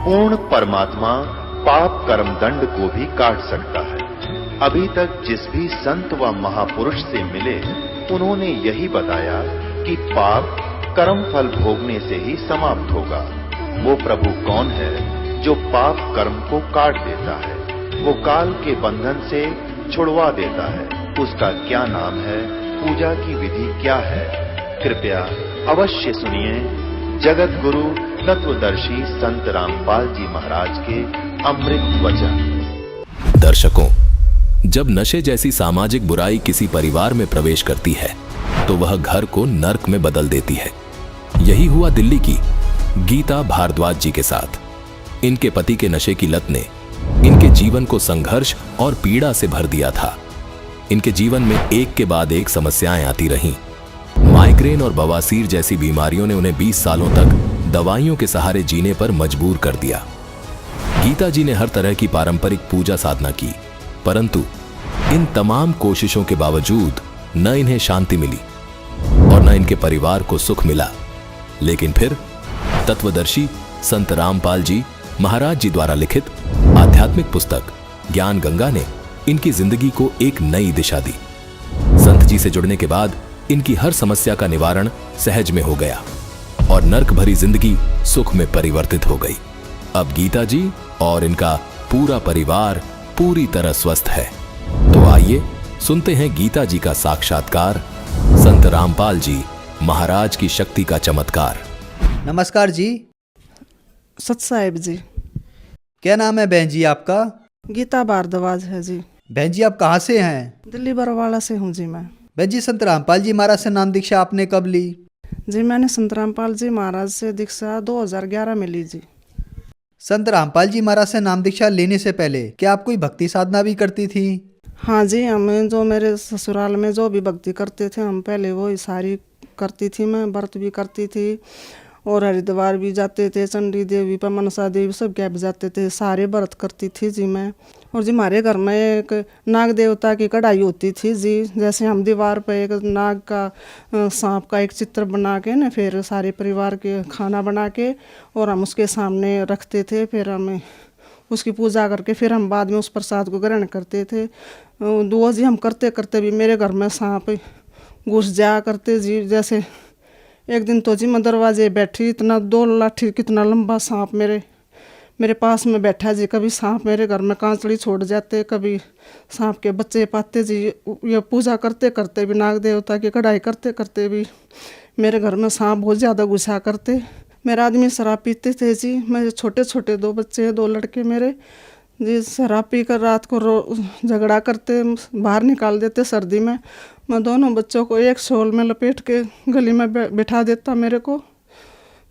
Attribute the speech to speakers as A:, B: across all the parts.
A: पूर्ण परमात्मा पाप कर्म दंड को भी काट सकता है। अभी तक जिस भी संत व महापुरुष से मिले, उन्होंने यही बताया कि पाप कर्म फल भोगने से ही समाप्त होगा। वो प्रभु कौन है जो पाप कर्म को काट देता है, वो काल के बंधन से छुड़वा देता है। उसका क्या नाम है, पूजा की विधि क्या है? कृपया अवश्य सुनिए जगत गुरु तत्वदर्शी संत रामपाल जी महाराज के अमृत वचन।
B: दर्शकों, जब नशे जैसी सामाजिक बुराई किसी परिवार में प्रवेश करती है तो वह घर को नर्क में बदल देती है। यही हुआ दिल्ली की गीता भारद्वाज जी के साथ। इनके पति के नशे की लत ने इनके जीवन को संघर्ष और पीड़ा से भर दिया था। इनके जीवन में एक के बाद एक समस्याएं आती रहीं। माइग्रेन और बवासीर जैसी बीमारियों ने उन्हें 20 सालों तक दवाइयों के सहारे जीने पर मजबूर कर दिया। गीता जी ने हर तरह की पारंपरिक पूजा साधना की, परंतु इन तमाम कोशिशों के बावजूद न इन्हें शांति मिली और न इनके परिवार को सुख मिला। लेकिन फिर तत्वदर्शी संत रामपाल जी महाराज जी द्वारा लिखित आध्यात्मिक पुस्तक ज्ञान गंगा ने इनकी जिंदगी को एक नई दिशा दी। संत जी से जुड़ने के बाद इनकी हर समस्या का निवारण सहज में हो गया और नर्क भरी जिंदगी सुख में परिवर्तित हो गई। अब गीता जी और इनका पूरा परिवार पूरी तरह स्वस्थ है। तो आइए सुनते हैं गीता जी का साक्षात्कार, संत रामपाल जी महाराज की शक्ति का चमत्कार।
C: नमस्कार जी।
D: सत साहिब जी।
C: क्या नाम है बहन जी आपका?
D: गीता भारद्वाज है जी।
C: बहन जी आप कहाँ से हैं?
D: दिल्ली बरवाला से हूँ जी मैं।
C: बहन जी संत रामपाल जी महाराज से नाम दीक्षा आपने कब ली?
D: जी मैंने संत रामपाल जी महाराज से दीक्षा 2011 में ली जी।
C: संत रामपाल जी महाराज से नाम दीक्षा लेने से पहले क्या आप कोई भक्ति साधना भी करती थी?
D: हाँ जी, हम जो मेरे ससुराल में जो भी भक्ति करते थे हम पहले वो सारी करती थी। मैं व्रत भी करती थी और हरिद्वार भी जाते थे, चंडी देवी पर मनसा देवी सब क्या भी जाते थे, सारे व्रत करती थी जी मैं। और जी हमारे घर में एक नाग देवता की कढ़ाई होती थी जी। जैसे हम दीवार पर एक नाग का सांप का एक चित्र बना के ना, फिर सारे परिवार के खाना बना के और हम उसके सामने रखते थे। फिर हम उसकी पूजा करके फिर हम बाद में उस प्रसाद को ग्रहण करते थे। दुआ जी हम करते करते भी मेरे घर में सांप घुस जाया करते जी। जैसे एक दिन तो जी मैं दरवाजे बैठी, इतना 2 लाठी कितना लंबा सांप मेरे पास में बैठा जी। कभी सांप मेरे घर में कांचड़ी छोड़ जाते, कभी सांप के बच्चे पाते जी। ये पूजा करते करते भी, नाग देवता की कढ़ाई करते करते भी मेरे घर में सांप बहुत ज़्यादा घुसा करते। मेरे आदमी शराब पीते थे जी। मेरे छोटे छोटे 2 बच्चे हैं, 2 लड़के मेरे जी। शराब पी कर रात को झगड़ा करते, बाहर निकाल देते सर्दी में। मैं दोनों बच्चों को एक शॉल में लपेट के गली में बैठा देता मेरे को।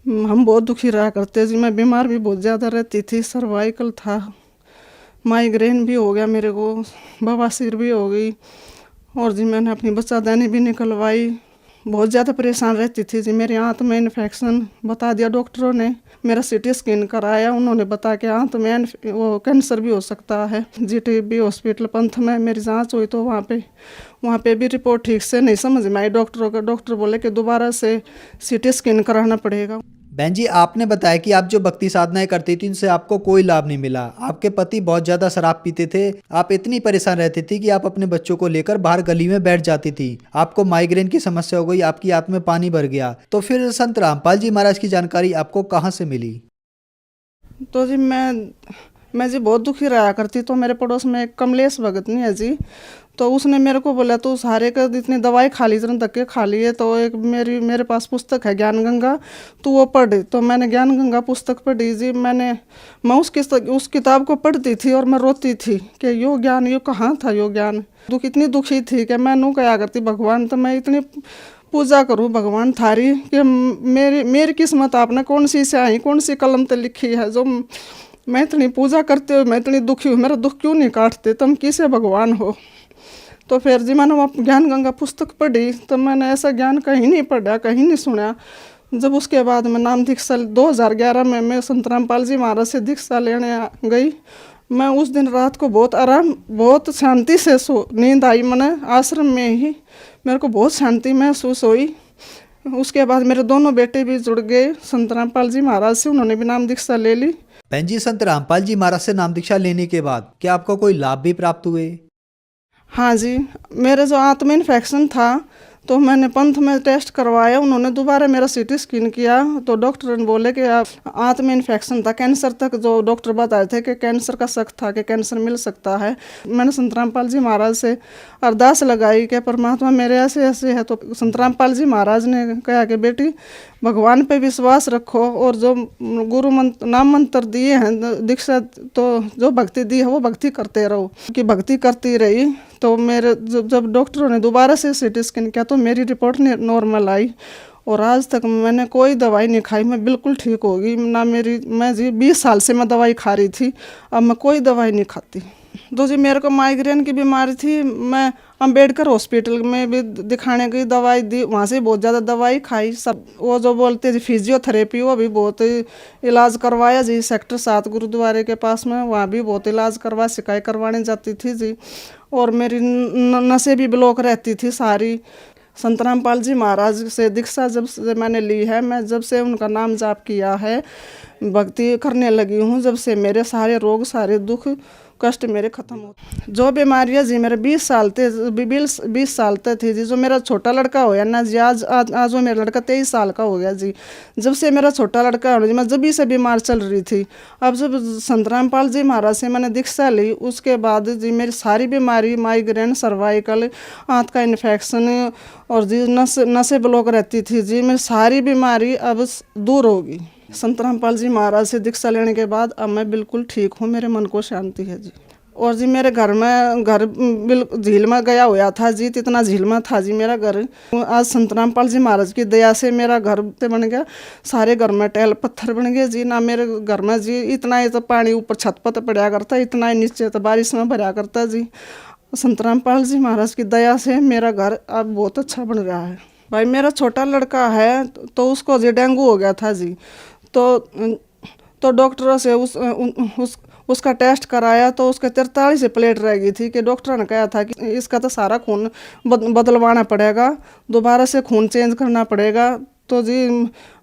D: हम बहुत दुखी रहा करते जी। मैं बीमार भी बहुत ज़्यादा रहती थी, सर्वाइकल था, माइग्रेन भी हो गया मेरे को, बवासीर भी हो गई और जी मैंने अपनी बच्चादानी भी निकलवाई। बहुत ज़्यादा परेशान रहती थी जी। मेरे आंत में इन्फेक्शन बता दिया डॉक्टरों ने। मेरा सीटी स्कैन कराया, उन्होंने बता के आंत में वो कैंसर भी हो सकता है। जीटीबी हॉस्पिटल पंथ में मेरी जांच हुई तो वहाँ पे भी रिपोर्ट ठीक से नहीं समझ में आई डॉक्टरों का। डॉक्टर बोले कि दोबारा से सीटी स्कैन कराना पड़ेगा।
C: बहन जी आपने बताया कि आप जो भक्ति साधनाएं करती थी उनसे आपको कोई लाभ नहीं मिला। आपके पति बहुत ज़्यादा शराब पीते थे। आप इतनी परेशान रहती थी कि आप अपने बच्चों को लेकर बाहर गली में बैठ जाती थी। आपको माइग्रेन की समस्या हो गई, आपकी आंत में पानी भर गया। तो फिर संत रामपाल जी महाराज की जानकारी आपको कहाँ से मिली?
D: तो जी मैं जी बहुत दुखी रहा करती। तो मेरे पड़ोस में एक कमलेश भगत नहीं है जी, तो उसने मेरे को बोला तू सारे का इतनी दवाई खा ली, इतने धक्के खा लिए, तो एक मेरे पास पुस्तक है ज्ञान गंगा, तो वो पढ़। तो मैंने ज्ञान गंगा पुस्तक पढ़ी जी। मैं उस किताब को पढ़ती थी और मैं रोती थी कि यो ज्ञान यो कहाँ था, यो ज्ञान। इतनी दुखी थी कि मैं नू कहा करती भगवान, तो मैं इतनी पूजा करूँ भगवान थारी कि मेरी किस्मत आपने कौन सी से आई, कौन सी कलम पे लिखी है जो मैं इतनी पूजा करते हुए मैं इतनी दुखी हूँ। मेरा दुख क्यों नहीं काटते, तुम किसे भगवान हो। तो फिर जी मैंने वो ज्ञान गंगा पुस्तक पढ़ी, तो मैंने ऐसा ज्ञान कहीं नहीं पढ़ा, कहीं नहीं सुना। जब उसके बाद मैं नाम दीक्षा 2011 में मैं संत रामपाल जी महाराज से दीक्षा लेने गई। मैं उस दिन रात को बहुत आराम, बहुत शांति से नींद आई। मैंने आश्रम में ही मेरे को बहुत शांति महसूस हुई। उसके बाद मेरे दोनों बेटे भी जुड़ गए संत रामपाल जी महाराज से, उन्होंने भी नाम दीक्षा ले ली।
C: बहन जी, संत रामपाल जी महाराज से नाम दीक्षा लेने के बाद क्या आपको कोई लाभ भी प्राप्त हुए?
D: हाँ जी, मेरे जो आंत में इन्फेक्शन था तो मैंने पंथ में टेस्ट करवाया। उन्होंने दोबारा मेरा सीटी स्कैन किया तो डॉक्टर ने बोले कि आप आंत में इन्फेक्शन था, कैंसर तक जो डॉक्टर बताए थे कि कैंसर का शक था कि कैंसर मिल सकता है। मैंने संत रामपाल जी महाराज से अरदास लगाई कि परमात्मा मेरे ऐसे ऐसे है। तो संत रामपाल जी महाराज ने कहा कि बेटी भगवान पे विश्वास रखो और जो गुरु मंत्र नाम मंत्र दिए हैं दीक्षा, तो जो भक्ति दी है वो भक्ति करते रहो। कि भक्ति करती रही तो मेरे जब डॉक्टरों ने दोबारा से सीटी स्कैन किया तो मेरी रिपोर्ट नॉर्मल आई और आज तक मैंने कोई दवाई नहीं खाई। मैं बिल्कुल ठीक हो गई ना। मैं जी 20 साल से मैं दवाई खा रही थी, अब मैं कोई दवाई नहीं खाती। तो जी मेरे को माइग्रेन की बीमारी थी, मैं अंबेडकर हॉस्पिटल में भी दिखाने गई, दवाई दी, वहाँ से बहुत ज़्यादा दवाई खाई। सब वो जो बोलते जी फिजियोथेरेपी, वो भी बहुत इलाज करवाया जी। सेक्टर 7 गुरुद्वारे के पास में वहाँ भी बहुत इलाज करवाया, शिकायत करवाने जाती थी जी। और मेरी नसें भी ब्लॉक रहती थी सारी। संत रामपाल जी महाराज से दीक्षा जब से मैंने ली है, मैं जब से उनका नाम जाप किया है, भक्ति करने लगी हूँ, जब से मेरे सारे रोग सारे दुख कष्ट मेरे खत्म हो। जो बीमारियाँ जी मेरे 20 साल तक थी जी। जो मेरा छोटा लड़का होया ना जी, आज वो मेरा लड़का 23 साल का हो गया जी। जब से मेरा छोटा लड़का हो जी, मैं जब भी से बीमार चल रही थी। अब जब संत रामपाल जी महाराज से मैंने दीक्षा ली, उसके बाद जी मेरी सारी बीमारी, माइग्रेन, सर्वाइकल, आंत का इन्फेक्शन और जी नसें ब्लॉक रहती थी जी, मेरी सारी बीमारी अब दूर होगी। संत रामपाल जी महाराज से दीक्षा लेने के बाद अब मैं बिल्कुल ठीक हूँ, मेरे मन को शांति है जी। और जी मेरे घर झील में गया हुआ था जी, इतना झील में था जी मेरा घर। आज संत रामपाल जी महाराज की दया से मेरा घर बन गया, सारे घर में टैल पत्थर बन गए जी। ना मेरे घर में जी इतना ही तो पानी ऊपर छत पर पड़ा करता, इतना ही नीचे तो बारिश में भरा करता जी। संत रामपाल जी महाराज की दया से मेरा घर अब बहुत अच्छा बन रहा है। भाई मेरा छोटा लड़का है तो उसको जी डेंगू हो गया था जी। तो डॉक्टरों से उसका टेस्ट कराया तो उसके 43 प्लेट रह गई थी। कि डॉक्टर ने कहा था कि इसका तो सारा खून बदलवाना पड़ेगा, दोबारा से खून चेंज करना पड़ेगा। तो जी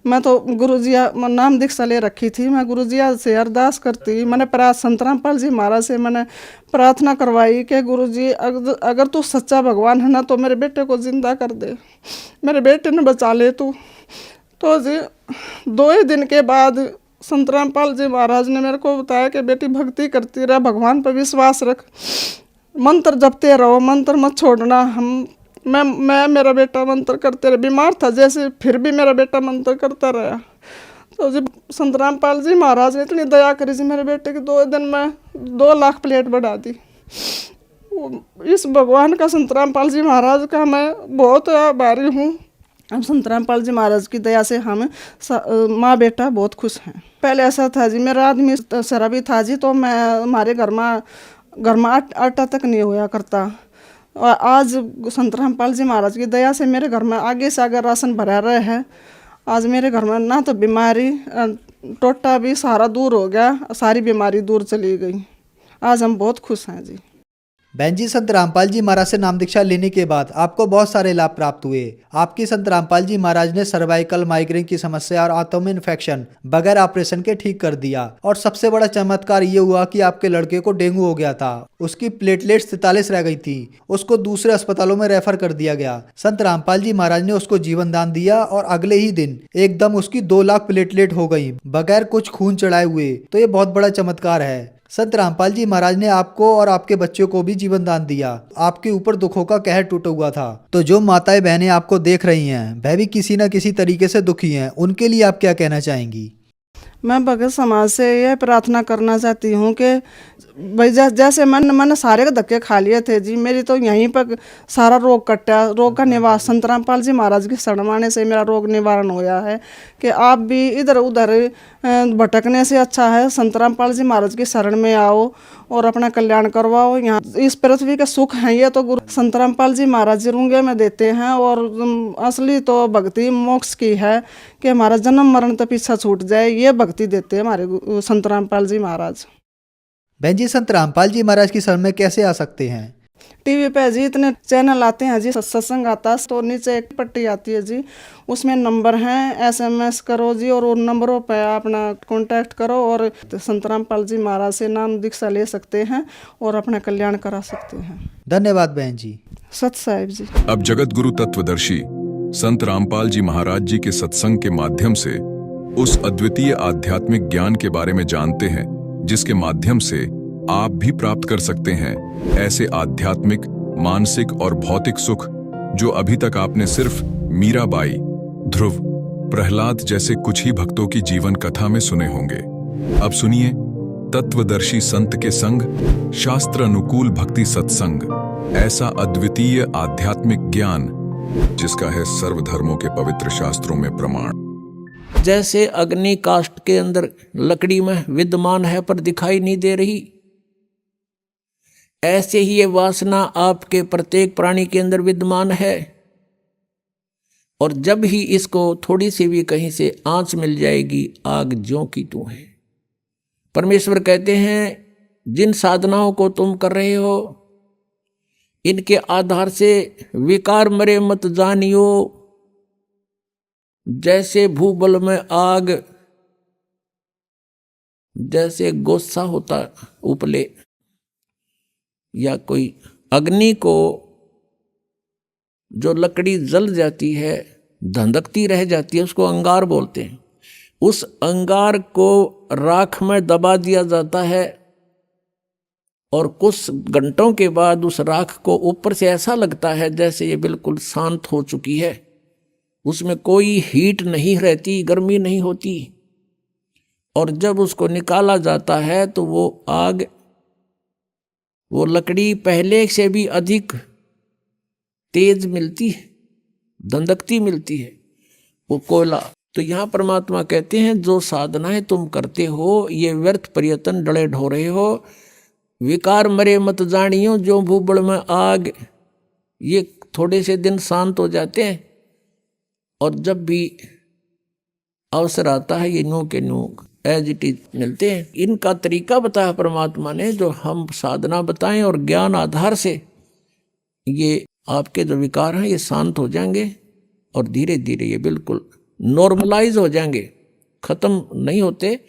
D: मैं तो गुरुजी नाम दीक्षा ले रखी थी, मैं गुरुजी से अरदास करती। मैंने संत रामपाल जी महाराज से मैंने प्रार्थना करवाई कि गुरुजी अगर तू सच्चा भगवान है ना तो मेरे बेटे को जिंदा कर दे, मेरे बेटे ने बचा ले तू। तो जी 2 ही दिन के बाद संत रामपाल जी महाराज ने मेरे को बताया कि बेटी भक्ति करती रह, भगवान पर विश्वास रख, मंत्र जपते रहो, मंत्र मत छोड़ना। मैं मेरा बेटा मंत्र करते रहे, बीमार था जैसे, फिर भी मेरा बेटा मंत्र करता रहा। तो जी संत रामपाल जी महाराज ने इतनी दया करी जी, मेरे बेटे की 2 दिन में 2 लाख प्लेट बढ़ा दी। इस भगवान का, संत रामपाल जी महाराज का मैं बहुत आभारी हूँ। अब संत रामपाल जी महाराज की दया से हम माँ बेटा बहुत खुश हैं। पहले ऐसा था जी, मेरा आदमी शराबी था जी, तो मैं हमारे घर में आटा तक नहीं होया करता। और आज संत रामपाल जी महाराज की दया से मेरे घर में आगे से आगे राशन भरा रहे हैं। आज मेरे घर में ना तो बीमारी, टोटा भी सारा दूर हो गया, सारी बीमारी दूर चली गई। आज हम बहुत खुश हैं जी।
C: बहन जी, संत रामपाल जी महाराज से नाम दीक्षा लेने के बाद आपको बहुत सारे लाभ प्राप्त हुए। आपकी संत रामपाल जी महाराज ने सर्वाइकल, माइग्रेन की समस्या और आंतों में इन्फेक्शन बगैर ऑपरेशन के ठीक कर दिया। और सबसे बड़ा चमत्कार ये हुआ कि आपके लड़के को डेंगू हो गया था, उसकी प्लेटलेट्स 43 रह गई थी, उसको दूसरे अस्पतालों में रेफर कर दिया गया। संत रामपाल जी महाराज ने उसको जीवन दान दिया और अगले ही दिन एकदम उसकी 2 लाख प्लेटलेट हो गई बगैर कुछ खून चढ़ाए हुए। तो ये बहुत बड़ा चमत्कार है। संत रामपाल जी महाराज ने आपको और आपके बच्चों को भी जीवन दान दिया। आपके ऊपर दुखों का कहर टूटा हुआ था। तो जो माताएं बहनें आपको देख रही हैं, वह भी किसी न किसी तरीके से दुखी हैं, उनके लिए आप क्या कहना चाहेंगी?
D: मैं भगत समाज से यह प्रार्थना करना चाहती हूँ कि भाई जैसे मैंने सारे के धक्के खा लिए थे जी, मेरी तो यहीं पर सारा रोग कटा, रोग का निवारण संत रामपाल जी महाराज की शरण माने से मेरा रोग निवारण होया है। कि आप भी इधर उधर भटकने से अच्छा है संत रामपाल जी महाराज की शरण में आओ और अपना कल्याण करवाओ। यहाँ इस पृथ्वी के सुख हैं ये तो गुरु संत रामपाल जी महाराज रुंगे में देते हैं। और असली तो भक्ति मोक्ष की है कि हमारा जन्म मरण तो पीछा छूट जाए, ये भक्ति देते हैं हमारे संत रामपाल जी महाराज।
C: बहन जी, संत रामपाल जी महाराज की शरण में कैसे आ सकते हैं?
D: टीवी पे जी इतने चैनल आते हैं जी, सत्संग आता है तो नीचे एक पट्टी आती है जी, उसमें नंबर हैं, SMS करो जी और उन नंबरों पे अपना कांटेक्ट करो और संत रामपाल जी महाराज से नाम दीक्षा ले सकते हैं और अपना कल्याण करा सकते हैं।
C: धन्यवाद बहन जी।
D: सत साहिब जी।
E: अब जगत गुरु तत्वदर्शी संत रामपाल जी महाराज जी के सत्संग के माध्यम से उस अद्वितीय आध्यात्मिक ज्ञान के बारे में जानते हैं जिसके माध्यम से आप भी प्राप्त कर सकते हैं ऐसे आध्यात्मिक, मानसिक और भौतिक सुख जो अभी तक आपने सिर्फ मीराबाई, ध्रुव, प्रहलाद जैसे कुछ ही भक्तों की जीवन कथा में सुने होंगे। अब सुनिए तत्वदर्शी संत के संग शास्त्र अनुकूल भक्ति सत्संग, ऐसा अद्वितीय आध्यात्मिक ज्ञान जिसका है सर्वधर्मों के पवित्र शास्त्रों में प्रमाण।
F: जैसे अग्नि काष्ठ के अंदर लकड़ी में विद्यमान है पर दिखाई नहीं दे रही, ऐसे ही ये वासना आपके प्रत्येक प्राणी के अंदर विद्यमान है और जब ही इसको थोड़ी सी भी कहीं से आंच मिल जाएगी, आग ज्यों की त्यों है। परमेश्वर कहते हैं जिन साधनाओं को तुम कर रहे हो इनके आधार से विकार मरे मत जानियो। जैसे भूबल में आग, जैसे गोस्सा होता उपले, या कोई अग्नि को जो लकड़ी जल जाती है, धंधकती रह जाती है, उसको अंगार बोलते हैं। उस अंगार को राख में दबा दिया जाता है और कुछ घंटों के बाद उस राख को ऊपर से ऐसा लगता है जैसे ये बिल्कुल शांत हो चुकी है, उसमें कोई हीट नहीं रहती, गर्मी नहीं होती। और जब उसको निकाला जाता है तो वो आग, वो लकड़ी पहले से भी अधिक तेज मिलती है, धंधकती मिलती है, वो कोयला। तो यहाँ परमात्मा कहते हैं जो साधनाएं तुम करते हो ये व्यर्थ प्रयत्न डले ढो रहे हो। विकार मरे मत जानियो, जो भूबड़ में आग, ये थोड़े से दिन शांत हो जाते हैं और जब भी अवसर आता है ये न्यू के न्यू एज इट इज मिलते हैं। इनका तरीका बताया परमात्मा ने, जो हम साधना बताएं और ज्ञान आधार से ये आपके जो विकार हैं ये शांत हो जाएंगे और धीरे धीरे ये बिल्कुल नॉर्मलाइज हो जाएंगे। खत्म नहीं होते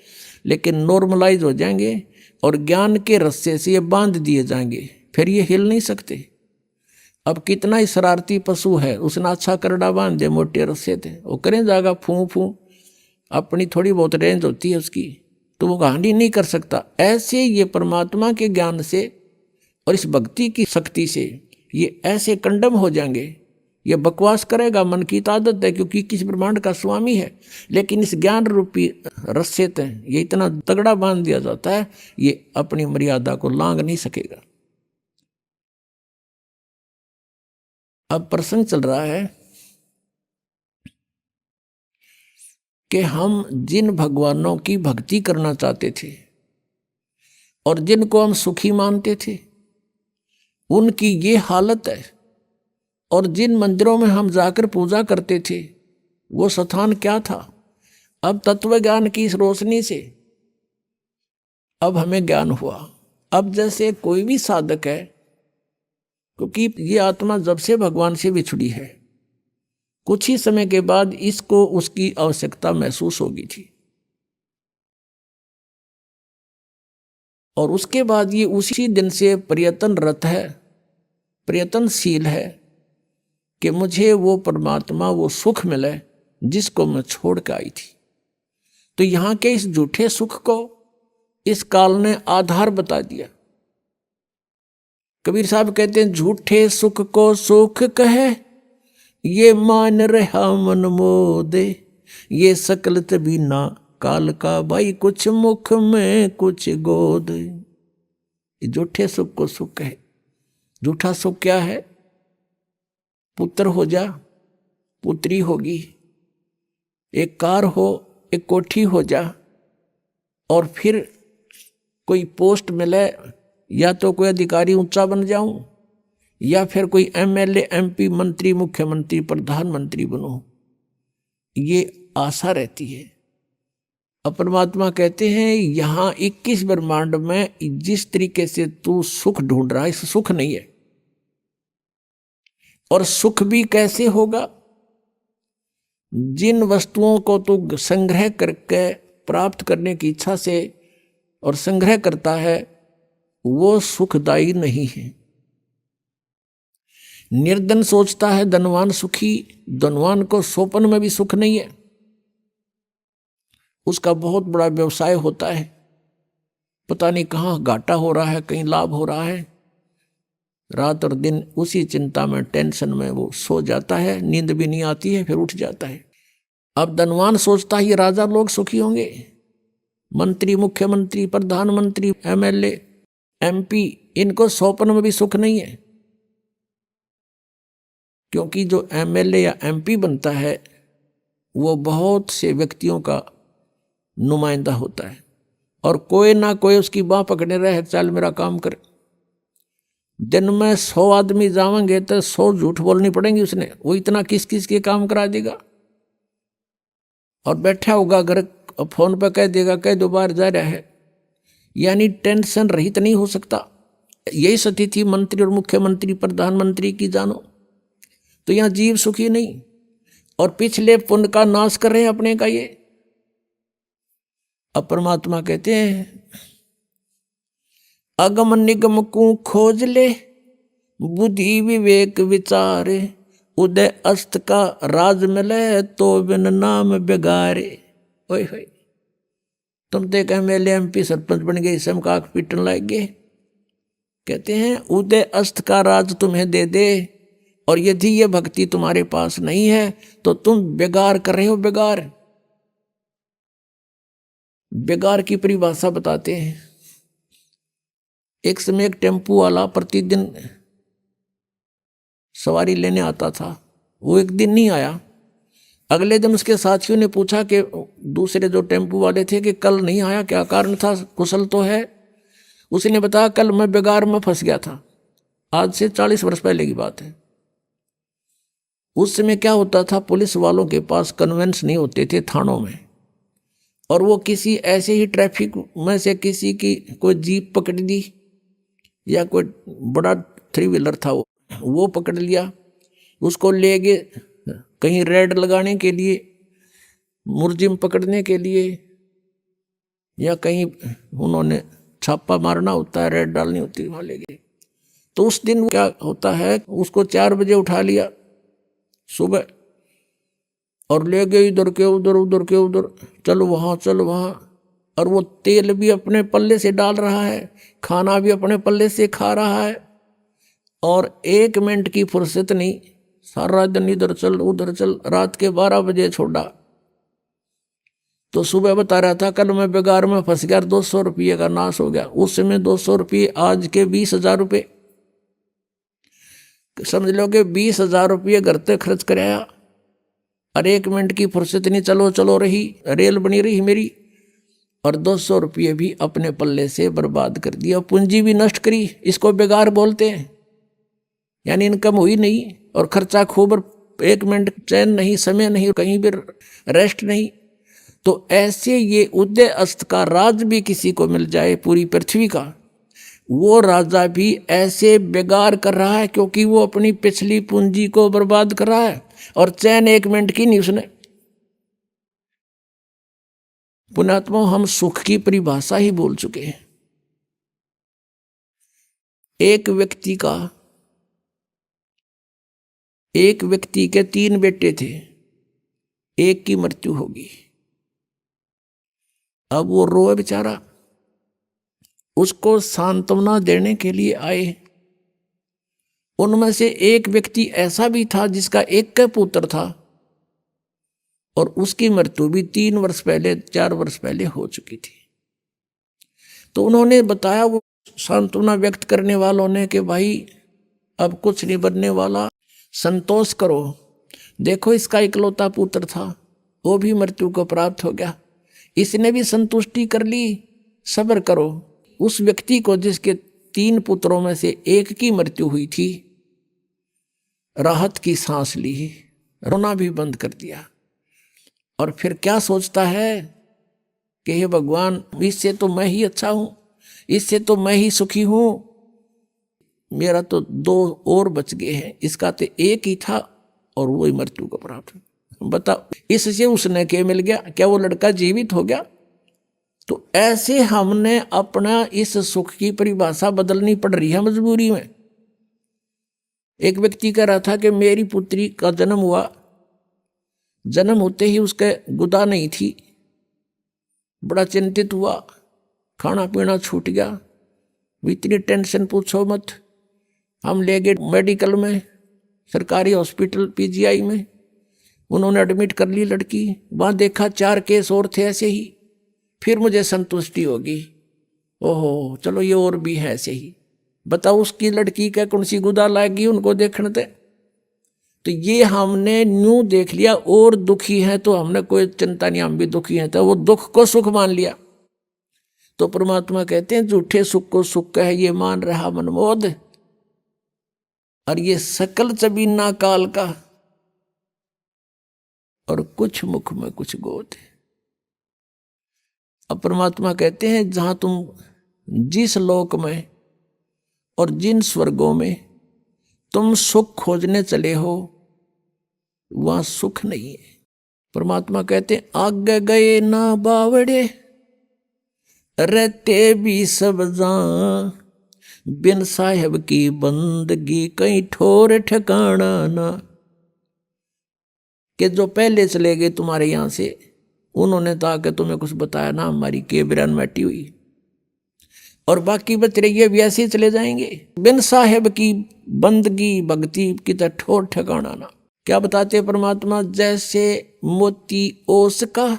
F: लेकिन नॉर्मलाइज हो जाएंगे और ज्ञान के रस्से से ये बांध दिए जाएंगे, फिर ये हिल नहीं सकते। अब कितना ही शरारती पशु है, उसने अच्छा करड़ा बांध दे मोटे रस्से थे, वो करें जाएगा फूं फूं, अपनी थोड़ी बहुत रेंज होती है उसकी, तो वो हानि नहीं कर सकता। ऐसे ये परमात्मा के ज्ञान से और इस भक्ति की शक्ति से ये ऐसे कंडम हो जाएंगे। ये बकवास करेगा, मन की आदत है क्योंकि किस ब्रह्मांड का स्वामी है, लेकिन इस ज्ञान रूपी रस्से तय ये इतना तगड़ा बांध दिया जाता है, ये अपनी मर्यादा को लांघ नहीं सकेगा। अब प्रसंग चल रहा है कि हम जिन भगवानों की भक्ति करना चाहते थे और जिनको हम सुखी मानते थे उनकी ये हालत है, और जिन मंदिरों में हम जाकर पूजा करते थे वो स्थान क्या था। अब तत्व ज्ञान की इस रोशनी से अब हमें ज्ञान हुआ। अब जैसे कोई भी साधक है, क्योंकि ये आत्मा जब से भगवान से बिछड़ी है कुछ ही समय के बाद इसको उसकी आवश्यकता महसूस होगी थी, और उसके बाद ये उसी दिन से प्रयत्नरत है, प्रयत्नशील है कि मुझे वो परमात्मा, वो सुख मिले जिसको मैं छोड़ के आई थी। तो यहाँ के इस झूठे सुख को इस काल ने आधार बता दिया। कबीर साहब कहते हैं झूठे सुख को सुख कहे, ये मान रहा मन मोदे, ये सकलत बिना काल का भाई, कुछ मुख में कुछ गोद। ये झूठे सुख को सुख कहे। झूठा सुख क्या है? पुत्र हो जा, पुत्री होगी, एक कार हो, एक कोठी हो जा, और फिर कोई पोस्ट मिले, या तो कोई अधिकारी ऊंचा बन जाऊं, या फिर कोई MLA MP मंत्री मुख्यमंत्री प्रधानमंत्री बनो, ये आशा रहती है। अब परमात्मा कहते हैं यहाँ 21 ब्रह्मांड में जिस तरीके से तू सुख ढूंढ रहा है, इस सुख नहीं है, और सुख भी कैसे होगा? जिन वस्तुओं को तू संग्रह करके प्राप्त करने की इच्छा से और संग्रह करता है वो सुखदायी नहीं है। निर्धन सोचता है धनवान सुखी, धनवान को सोपन में भी सुख नहीं है। उसका बहुत बड़ा व्यवसाय होता है, पता नहीं कहाँ घाटा हो रहा है, कहीं लाभ हो रहा है। रात और दिन उसी चिंता में, टेंशन में वो सो जाता है, नींद भी नहीं आती है, फिर उठ जाता है। अब धनवान सोचता है ये राजा लोग सुखी होंगे, मंत्री, मुख्यमंत्री, प्रधानमंत्री, एमएलए, एमपी, इनको सोपन में भी सुख नहीं है। क्योंकि जो एमएलए या एमपी बनता है वो बहुत से व्यक्तियों का नुमाइंदा होता है और कोई ना कोई उसकी बाह पकड़े रहे, चल मेरा काम कर। दिन में 100 आदमी जावेंगे तो 100 झूठ बोलनी पड़ेंगी उसने, वो इतना किस किस के काम करा देगा। और बैठा होगा घर, फोन पर कह देगा, कह दो बार जा रहा है, यानी टेंशन रहित नहीं हो सकता। यही स्थिति मंत्री और मुख्यमंत्री, प्रधानमंत्री की जानो तो यहां जीव सुखी नहीं और पिछले पुण्य का नाश कर रहे हैं अपने का। ये अब परमात्मा कहते हैं अगम निगम को खोज ले, बुद्धि विवेक विचार, उदय अस्त का राज मिले तो बिन नाम बेगारे। ओए होए, तुम तो कह मेले एमपी सरपंच बन गए, इसम का पीटन लग गए। कहते हैं उदय अस्त का राज तुम्हें दे दे और यदि ये भक्ति तुम्हारे पास नहीं है तो तुम बेगार कर रहे हो। बेगार, बेगार की परिभाषा बताते हैं। एक समय एक टेम्पू वाला प्रतिदिन सवारी लेने आता था, वो एक दिन नहीं आया। अगले दिन उसके साथियों ने पूछा कि दूसरे जो टेम्पू वाले थे कि कल नहीं आया, क्या कारण था, कुशल तो है? उसने बताया कल मैं बेगार में फंस गया था। आज से 40 वर्ष पहले की बात है। उस समय क्या होता था, पुलिस वालों के पास कन्वेंस नहीं होते थे थानों में, और वो किसी ऐसे ही ट्रैफिक में से किसी की कोई जीप पकड़ दी या कोई बड़ा 3 व्हीलर था वो पकड़ लिया, उसको ले गए कहीं रेड लगाने के लिए, मुर्जिम पकड़ने के लिए, या कहीं उन्होंने छापा मारना होता है, रेड डालनी होती है, वहाँ ले गए। तो उस दिन क्या होता है, उसको 4 बजे उठा लिया सुबह और ले गए इधर के उधर, उधर के उधर, चलो वहाँ चलो वहाँ। और वो तेल भी अपने पल्ले से डाल रहा है, खाना भी अपने पल्ले से खा रहा है, और 1 मिनट की फुर्सत नहीं, सारा दिन इधर चल उधर चल। रात के 12 बजे छोड़ा तो सुबह बता रहा था कल मैं बेगार में फंस गया, 200 रुपये का नाश हो गया। उस समय 200 रुपये आज के 20,000 रुपये, समझ लो कि 20,000 रुपये घर तक खर्च कराया और 1 मिनट की फुर्सत नहीं, चलो चलो रही, रेल बनी रही मेरी, और 200 रुपये भी अपने पल्ले से बर्बाद कर दिया, पूंजी भी नष्ट करी। इसको बेगार बोलते हैं, यानी इनकम हुई नहीं और खर्चा खूब, 1 मिनट चैन नहीं, समय नहीं, कहीं भी रेस्ट नहीं। तो ऐसे ये उदय अस्त का राज भी किसी को मिल जाए पूरी पृथ्वी का, वो राजा भी ऐसे बेगार कर रहा है क्योंकि वो अपनी पिछली पूंजी को बर्बाद कर रहा है और चैन 1 मिनट की नहीं उसने। पुण्यात्मा, हम सुख की परिभाषा ही बोल चुके हैं। एक व्यक्ति के 3 बेटे थे, एक की मृत्यु होगी। अब वो रोए बेचारा, उसको सांत्वना देने के लिए आए। उनमें से एक व्यक्ति ऐसा भी था जिसका एक का पुत्र था और उसकी मृत्यु भी 3 वर्ष पहले, 4 वर्ष पहले हो चुकी थी। तो उन्होंने बताया, वो सांत्वना व्यक्त करने वालों ने, कि भाई अब कुछ नहीं बनने वाला, संतोष करो। देखो इसका इकलौता पुत्र था, वो भी मृत्यु को प्राप्त हो गया, इसने भी संतुष्टि कर ली, सब्र करो। उस व्यक्ति को जिसके 3 पुत्रों में से एक की मृत्यु हुई थी, राहत की सांस ली, रोना भी बंद कर दिया, और फिर क्या सोचता है कि हे भगवान, इससे तो मैं ही अच्छा हूं, इससे तो मैं ही सुखी हूं। मेरा तो 2 और बच गए हैं, इसका तो एक ही था और वही मृत्यु को प्राप्त। बताओ इससे उसने क्या मिल गया? क्या वो लड़का जीवित हो गया? तो ऐसे हमने अपना इस सुख की परिभाषा बदलनी पड़ रही है मजबूरी में। एक व्यक्ति कह रहा था कि मेरी पुत्री का जन्म हुआ, जन्म होते ही उसके गुदा नहीं थी, बड़ा चिंतित हुआ, खाना पीना छूट गया, इतनी टेंशन पूछो मत। हम ले गए मेडिकल में, सरकारी हॉस्पिटल पीजीआई में, उन्होंने एडमिट कर ली लड़की। वहाँ देखा 4 केस और थे ऐसे ही। फिर मुझे संतुष्टि होगी, ओहो चलो ये और भी है ऐसे ही। बताओ उसकी लड़की क्या कौन सी गुदा लाएगी उनको देखने थे। तो ये हमने न्यू देख लिया, और दुखी है तो हमने कोई चिंता नहीं, हम भी दुखी हैं, तो वो दुख को सुख मान लिया। तो परमात्मा कहते हैं झूठे सुख को सुख है ये मान रहा मनमोद, और ये सकल चबीना काल का, और कुछ मुख में कुछ गोद। अब परमात्मा कहते हैं जहां तुम जिस लोक में और जिन स्वर्गों में तुम सुख खोजने चले हो वहां सुख नहीं है। परमात्मा कहते हैं आगे गए ना बावड़े, रहते भी सब जान, बिन साहेब की बंदगी कहीं ठोर ठिकाना ना। कि जो पहले चले गए तुम्हारे यहां से, उन्होंने तो आके तुम्हें कुछ बताया ना, हमारी केबरन मैटी हुई, और बाकी बच रही भी ऐसे ही चले जाएंगे। बिन साहेब की बंदगी भक्ति की तो ठोर ठिकाना ना। क्या बताते परमात्मा? जैसे मोती ओस का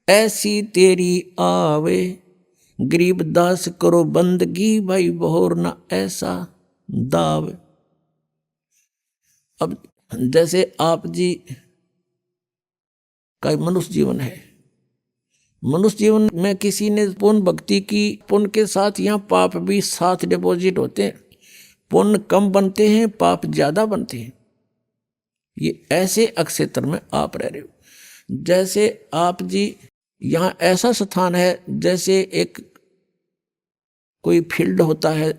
F: ऐसी तेरी आवे, गरीब दास करो बंदगी भाई बहोर ना ऐसा दाव। अब जैसे आप जी का मनुष्य जीवन है, मनुष्य जीवन में किसी ने पुण्य भक्ति की, पुण्य के साथ यहाँ पाप भी साथ डिपॉजिट होते हैं। पुण्य कम बनते हैं, पाप ज्यादा बनते हैं। ये ऐसे अक्षेत्र में आप रह रहे हो। जैसे आप जी यहाँ ऐसा स्थान है, जैसे एक कोई फील्ड होता है,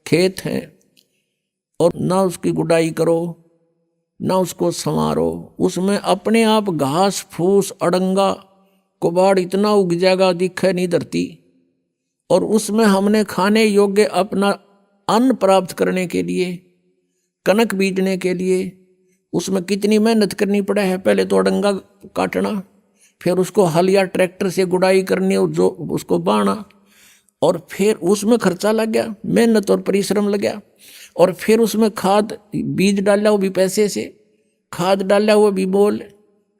F: खेत है, और ना उसकी गुडाई करो ना उसको संवारो, उसमें अपने आप घास फूस अड़ंगा कुबाड़ इतना उग जाएगा दिखे नहीं धरती, और उसमें हमने खाने योग्य अपना अन्न प्राप्त करने के लिए, कनक बीजने के लिए उसमें कितनी मेहनत करनी पड़े है। पहले तो अड़ंगा काटना, फिर उसको हल या ट्रैक्टर से गुड़ाई करनी, जो उसको बाना, और फिर उसमें खर्चा लग गया, मेहनत और परिश्रम लग गया, और फिर उसमें खाद बीज डाला वो भी पैसे से, खाद डाला वो भी मोल,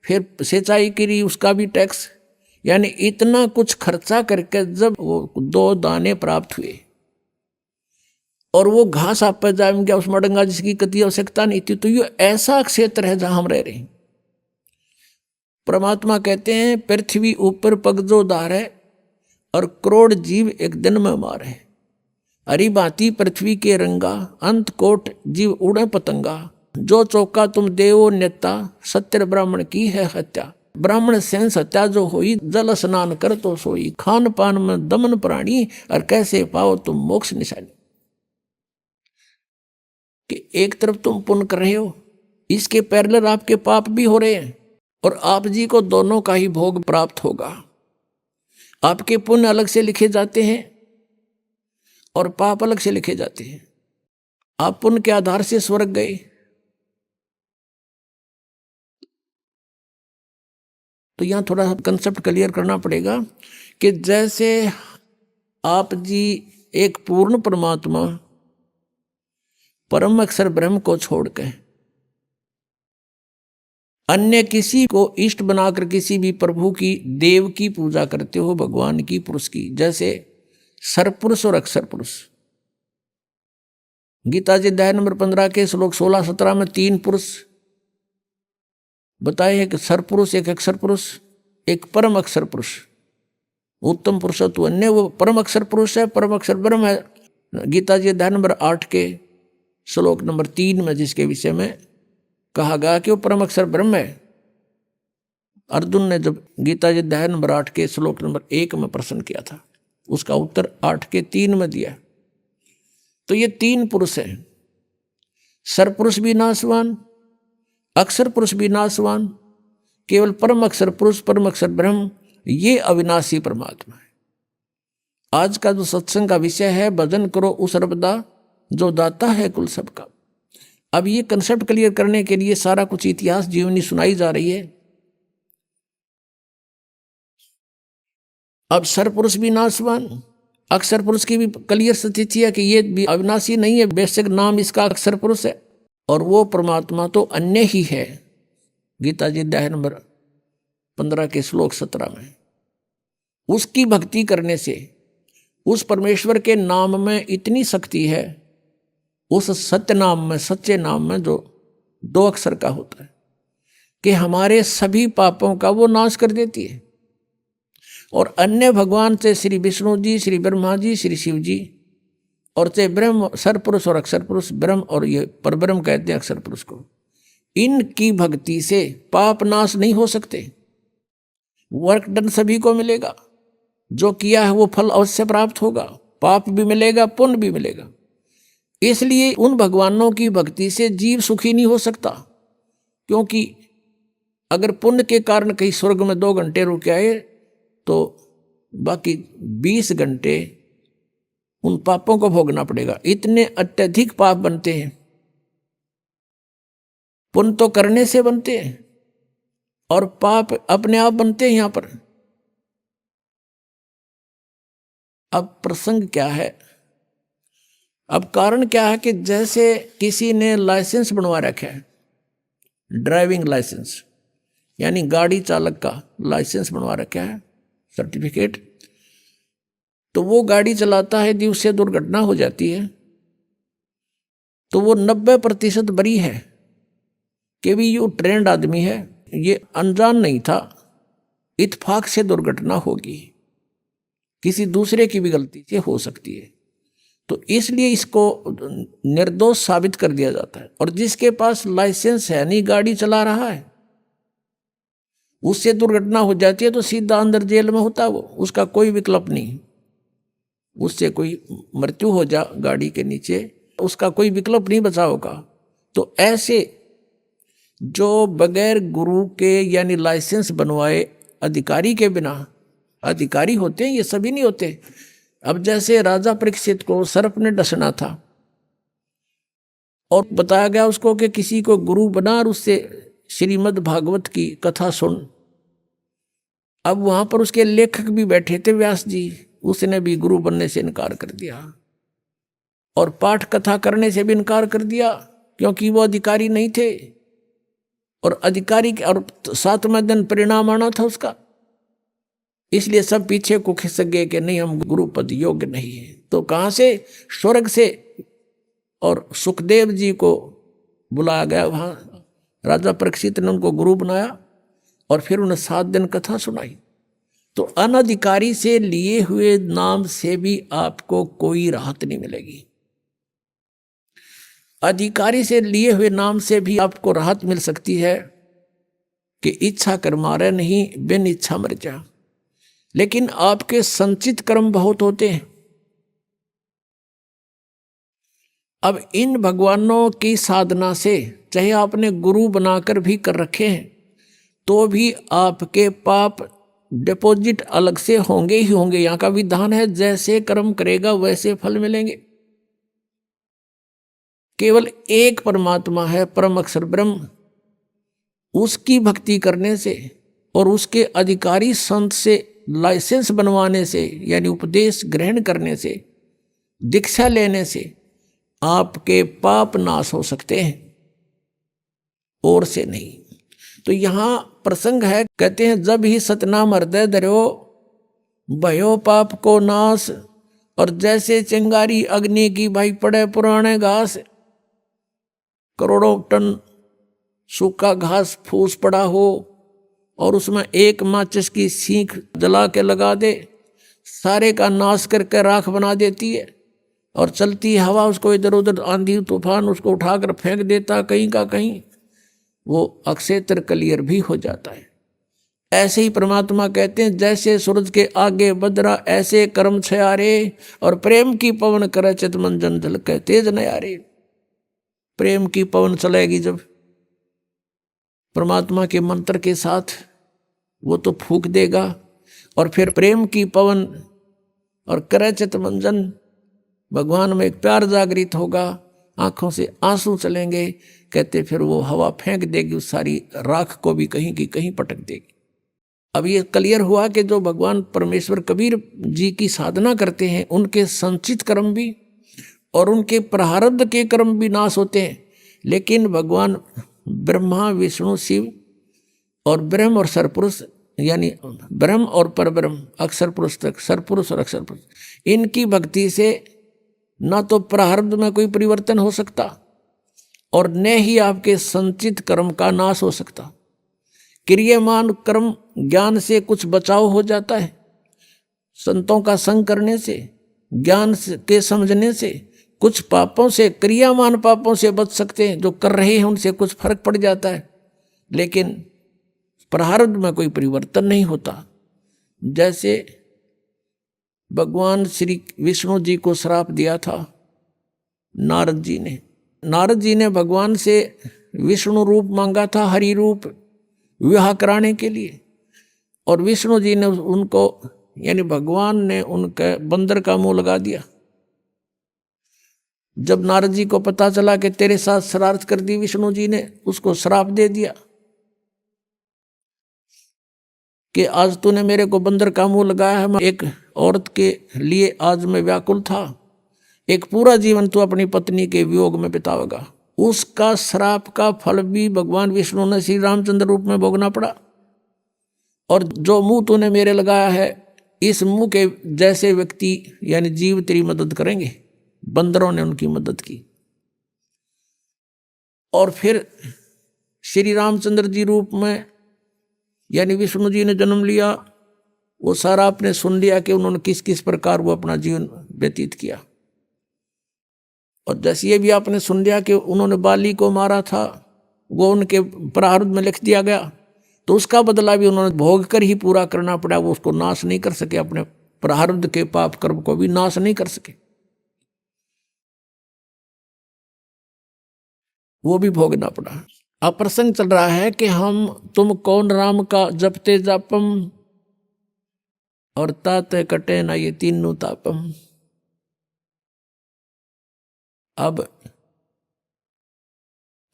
F: फिर सिंचाई करी उसका भी टैक्स, यानी इतना कुछ खर्चा करके जब वो 2 दाने प्राप्त हुए और वो घास आप पर जाम गया, उसमें अड़ंगा जिसकी कति आवश्यकता नहीं थी। तो ये ऐसा क्षेत्र है जहां हम रह रहे हैं। परमात्मा कहते हैं पृथ्वी ऊपर पग जो धार है, और करोड़ जीव एक दिन में मारे। हरी भांति पृथ्वी के रंगा, अंत कोट जीव उड़े पतंगा। जो चौका तुम देवो नेता, सत्य ब्राह्मण की है हत्या। ब्राह्मण सेंस हत्या जो हुई, जल स्नान कर तो सोई। खान पान में दमन प्राणी, और कैसे पाओ तुम मोक्ष निशानी। कि एक तरफ तुम पुण्य कर रहे हो, इसके पैरेलल आपके पाप भी हो रहे हैं, और आप जी को दोनों का ही भोग प्राप्त होगा। आपके पुण्य अलग से लिखे जाते हैं और पाप अलग से लिखे जाते हैं। आप पुण्य के आधार से स्वर्ग गए, तो यहां थोड़ा कंसेप्ट क्लियर करना पड़ेगा कि जैसे आप जी एक पूर्ण परमात्मा परम अक्षर ब्रह्म को छोड़कर अन्य किसी को इष्ट बनाकर किसी भी प्रभु की, देव की पूजा करते हो, भगवान की, पुरुष की, जैसे सरपुरुष और अक्षर पुरुष। गीता जी अध्याय नंबर 15 के श्लोक 16-17 में 3 पुरुष बताए हैं कि सरपुरुष, एक अक्षर पुरुष, एक परम अक्षर पुरुष। उत्तम पुरुष तो अन्य वो परम अक्षर पुरुष है, परम अक्षर ब्रह्म है। गीता जी अध्याय नंबर 8 के श्लोक नंबर 3 में जिसके विषय में कहा गया कि वो परम अक्षर ब्रह्म है। अर्जुन ने जब गीता जी अध्याय नंबर 8 के श्लोक नंबर 1 में प्रश्न किया था, उसका उत्तर 8 के 3 में दिया। तो ये तीन पुरुष हैं, सरपुरुष भी नाशवान, अक्षर पुरुष भी नाशवान, केवल परम अक्षर पुरुष, परम अक्षर ब्रह्म, ये अविनाशी परमात्मा है। आज का जो सत्संग का विषय है, भजन करो उस सर्वदा जो दाता है कुल सबका। अब ये कंसेप्ट क्लियर करने के लिए सारा कुछ इतिहास जीवनी सुनाई जा रही है। अब सरपुरुष भी नाशवान, अक्षर पुरुष की भी क्लियर स्थिति है कि ये भी अविनाशी नहीं है, बेशक नाम इसका अक्षर पुरुष है, और वो परमात्मा तो अन्य ही है। गीता जी अध्याय नंबर 15 के श्लोक 17 में उसकी भक्ति करने से उस परमेश्वर के नाम में इतनी शक्ति है, उस सत्य नाम में, सच्चे नाम में जो 2 अक्षर का होता है, कि हमारे सभी पापों का वो नाश कर देती है। और अन्य भगवान से श्री विष्णु जी, श्री ब्रह्मा जी, श्री शिव जी, और से ब्रह्म सरपुरुष और अक्षर पुरुष, ब्रह्म और ये परब्रह्म कहते हैं अक्षर पुरुष को, इनकी भक्ति से पाप नाश नहीं हो सकते। वर्क डन सभी को मिलेगा, जो किया है वो फल अवश्य प्राप्त होगा, पाप भी मिलेगा, पुण्य भी मिलेगा। इसलिए उन भगवानों की भक्ति से जीव सुखी नहीं हो सकता, क्योंकि अगर पुण्य के कारण कहीं स्वर्ग में 2 घंटे रुक आए तो बाकी 20 घंटे उन पापों को भोगना पड़ेगा। इतने अत्यधिक पाप बनते हैं। पुण्य तो करने से बनते हैं और पाप अपने आप बनते हैं। यहां पर अब प्रसंग क्या है, अब कारण क्या है कि जैसे किसी ने लाइसेंस बनवा रखा है, ड्राइविंग लाइसेंस यानी गाड़ी चालक का लाइसेंस बनवा रखा है, सर्टिफिकेट, तो वो गाड़ी चलाता है, यदि उससे दुर्घटना हो जाती है तो वो 90% बरी है कि भी ये ट्रेंड आदमी है, ये अनजान नहीं था, इत्फाक से दुर्घटना होगी, किसी दूसरे की भी गलती से हो सकती है। तो इसलिए इसको निर्दोष साबित कर दिया जाता है। और जिसके पास लाइसेंस है, नहीं गाड़ी चला रहा है, उससे दुर्घटना हो जाती है तो सीधा अंदर जेल में होता है वो, उसका कोई विकल्प नहीं। उससे कोई मृत्यु हो जा गाड़ी के नीचे, उसका कोई विकल्प नहीं बचा होगा। तो ऐसे जो बगैर गुरु के यानी लाइसेंस बनवाए अधिकारी के बिना, अधिकारी होते हैं ये सभी नहीं होते। अब जैसे राजा परीक्षित को सर्प ने डसना था और बताया गया उसको कि किसी को गुरु बना और उससे श्रीमद् भागवत की कथा सुन। अब वहां पर उसके लेखक भी बैठे थे, व्यास जी, उसने भी गुरु बनने से इनकार कर दिया और पाठ कथा करने से भी इनकार कर दिया, क्योंकि वो अधिकारी नहीं थे और अधिकारी और 7वें दिन परिणाम आना था उसका। इसलिए सब पीछे को खिसक गए कि नहीं, हम गुरु पद योग्य नहीं है। तो कहां से? स्वर्ग से। और सुखदेव जी को बुलाया गया, वहां राजा परीक्षित ने उनको गुरु बनाया और फिर उन्हें 7 दिन कथा सुनाई। तो अनधिकारी से लिए हुए नाम से भी आपको कोई राहत नहीं मिलेगी, अधिकारी से लिए हुए नाम से भी आपको राहत मिल सकती है कि इच्छा कर मारे नहीं, बिन इच्छा मर जा। लेकिन आपके संचित कर्म बहुत होते हैं। अब इन भगवानों की साधना से, चाहे आपने गुरु बनाकर भी कर रखे हैं, तो भी आपके पाप डिपॉजिट अलग से होंगे ही होंगे। यहां का विधान है, जैसे कर्म करेगा वैसे फल मिलेंगे। केवल एक परमात्मा है, परम अक्षर ब्रह्म, उसकी भक्ति करने से और उसके अधिकारी संत से लाइसेंस बनवाने से यानी उपदेश ग्रहण करने से, दीक्षा लेने से आपके पाप नाश हो सकते हैं, और से नहीं। तो यहां प्रसंग है, कहते हैं जब ही सतनाम हृदय धर्यो भयो पाप को नाश। और जैसे चिंगारी अग्नि की भाई पड़े पुराने घास, करोड़ों टन सूखा घास फूस पड़ा हो और उसमें एक माचिस की सीख जला के लगा दे, सारे का नाश करके राख बना देती है। और चलती हवा उसको इधर उधर, आंधी तूफान उसको उठाकर फेंक देता कहीं का कहीं, वो अक्षेत्र क्लियर भी हो जाता है। ऐसे ही परमात्मा कहते हैं, जैसे सूरज के आगे बदरा ऐसे कर्म छयारे, और प्रेम की पवन करे चित मंजन झलके तेज नयारे। प्रेम की पवन चलेगी जब परमात्मा के मंत्र के साथ, वो तो फूंक देगा, और फिर प्रेम की पवन और करे चित मंजन, भगवान में एक प्यार जागृत होगा, आंखों से आंसू चलेंगे। कहते फिर वो हवा फेंक देगी, उस सारी राख को भी कहीं की कहीं पटक देगी। अब ये क्लियर हुआ कि जो भगवान परमेश्वर कबीर जी की साधना करते हैं, उनके संचित कर्म भी और उनके प्रारब्ध के कर्म भी नाश होते हैं। लेकिन भगवान ब्रह्मा विष्णु शिव और ब्रह्म और सरपुरुष, यानी ब्रह्म और परब्रह्म, अक्षर पुरुष तक, सरपुरुष और अक्षर पुरुष, इनकी भक्ति से ना तो प्रारब्ध में कोई परिवर्तन हो सकता और न ही आपके संचित कर्म का नाश हो सकता। क्रियमान कर्म ज्ञान से कुछ बचाव हो जाता है, संतों का संग करने से, ज्ञान के समझने से कुछ पापों से, क्रियामान पापों से बच सकते हैं। जो कर रहे हैं उनसे कुछ फर्क पड़ जाता है, लेकिन प्रारब्ध में कोई परिवर्तन नहीं होता। जैसे भगवान श्री विष्णु जी को श्राप दिया था नारद जी ने भगवान से विष्णु रूप मांगा था, हरि रूप विवाह कराने के लिए, और विष्णु जी ने उनको, यानी भगवान ने उनके बंदर का मुंह लगा दिया। जब नारद जी को पता चला कि तेरे साथ शरारत कर दी विष्णु जी ने, उसको श्राप दे दिया कि आज तूने मेरे को बंदर का मुंह लगाया है। मैं एक औरत के लिए आज मैं व्याकुल था, एक पूरा जीवन तू अपनी पत्नी के वियोग में बितावेगा। उसका श्राप का फल भी भगवान विष्णु ने श्री रामचंद्र रूप में भोगना पड़ा। और जो मुंह तूने मेरे लगाया है, इस मुंह के जैसे व्यक्ति यानी जीव तेरी मदद करेंगे। बंदरों ने उनकी मदद की। और फिर श्री रामचंद्र जी रूप में यानी विष्णु जी ने जन्म लिया। वो सारा आपने सुन लिया कि उन्होंने किस किस प्रकार वो अपना जीवन व्यतीत किया। और जैसे ये भी आपने सुन लिया कि उन्होंने बाली को मारा था, वो उनके प्रारब्ध में लिख दिया गया, तो उसका बदला भी उन्होंने भोग कर ही पूरा करना पड़ा। वो उसको नाश नहीं कर सके, अपने प्रारब्ध के पाप कर्म को भी नाश नहीं कर सके, वो भी भोगना पड़ा। अब प्रसंग चल रहा है कि हम तुम कौन राम का जपते जापम, और ताते कटे ना ये तीनों तापम। अब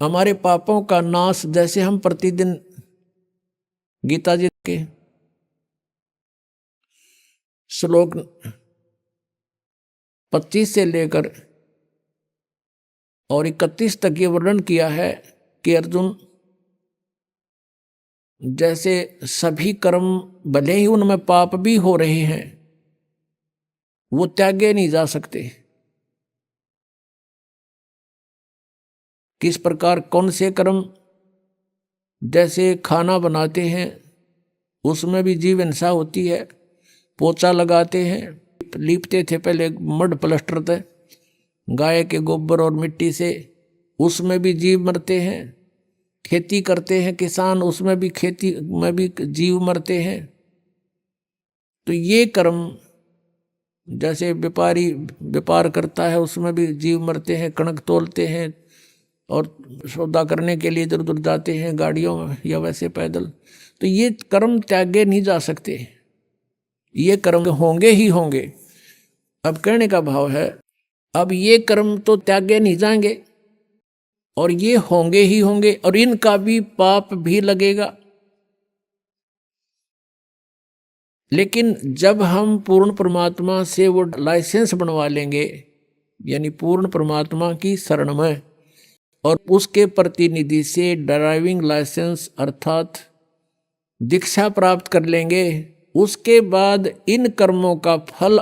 F: हमारे पापों का नाश, जैसे हम प्रतिदिन गीता जी के श्लोक 25 से लेकर और 31 तक ये वर्णन किया है कि अर्जुन, जैसे सभी कर्म भले ही उनमें पाप भी हो रहे हैं, वो त्यागे नहीं जा सकते। किस प्रकार, कौन से कर्म, जैसे खाना बनाते हैं उसमें भी जीव हिंसा होती है, पोछा लगाते हैं, लीपते थे पहले मड प्लास्टर थे गाय के गोबर और मिट्टी से, उसमें भी जीव मरते हैं। खेती करते हैं किसान, उसमें भी खेती में भी जीव मरते हैं। तो ये कर्म, जैसे व्यापारी व्यापार करता है उसमें भी जीव मरते हैं, कणक तोलते हैं और सौदा करने के लिए इधर उधर जाते हैं गाड़ियों में या वैसे पैदल। तो ये कर्म त्यागे नहीं जा सकते, ये कर्म होंगे ही होंगे। अब कहने का भाव है, अब ये कर्म तो त्यागे नहीं जाएंगे और ये होंगे ही होंगे, और इनका भी पाप भी लगेगा। लेकिन जब हम पूर्ण परमात्मा से वो लाइसेंस बनवा लेंगे, यानी पूर्ण परमात्मा की शरण में, और उसके प्रतिनिधि से ड्राइविंग लाइसेंस अर्थात दीक्षा प्राप्त कर लेंगे, उसके बाद इन कर्मों का फल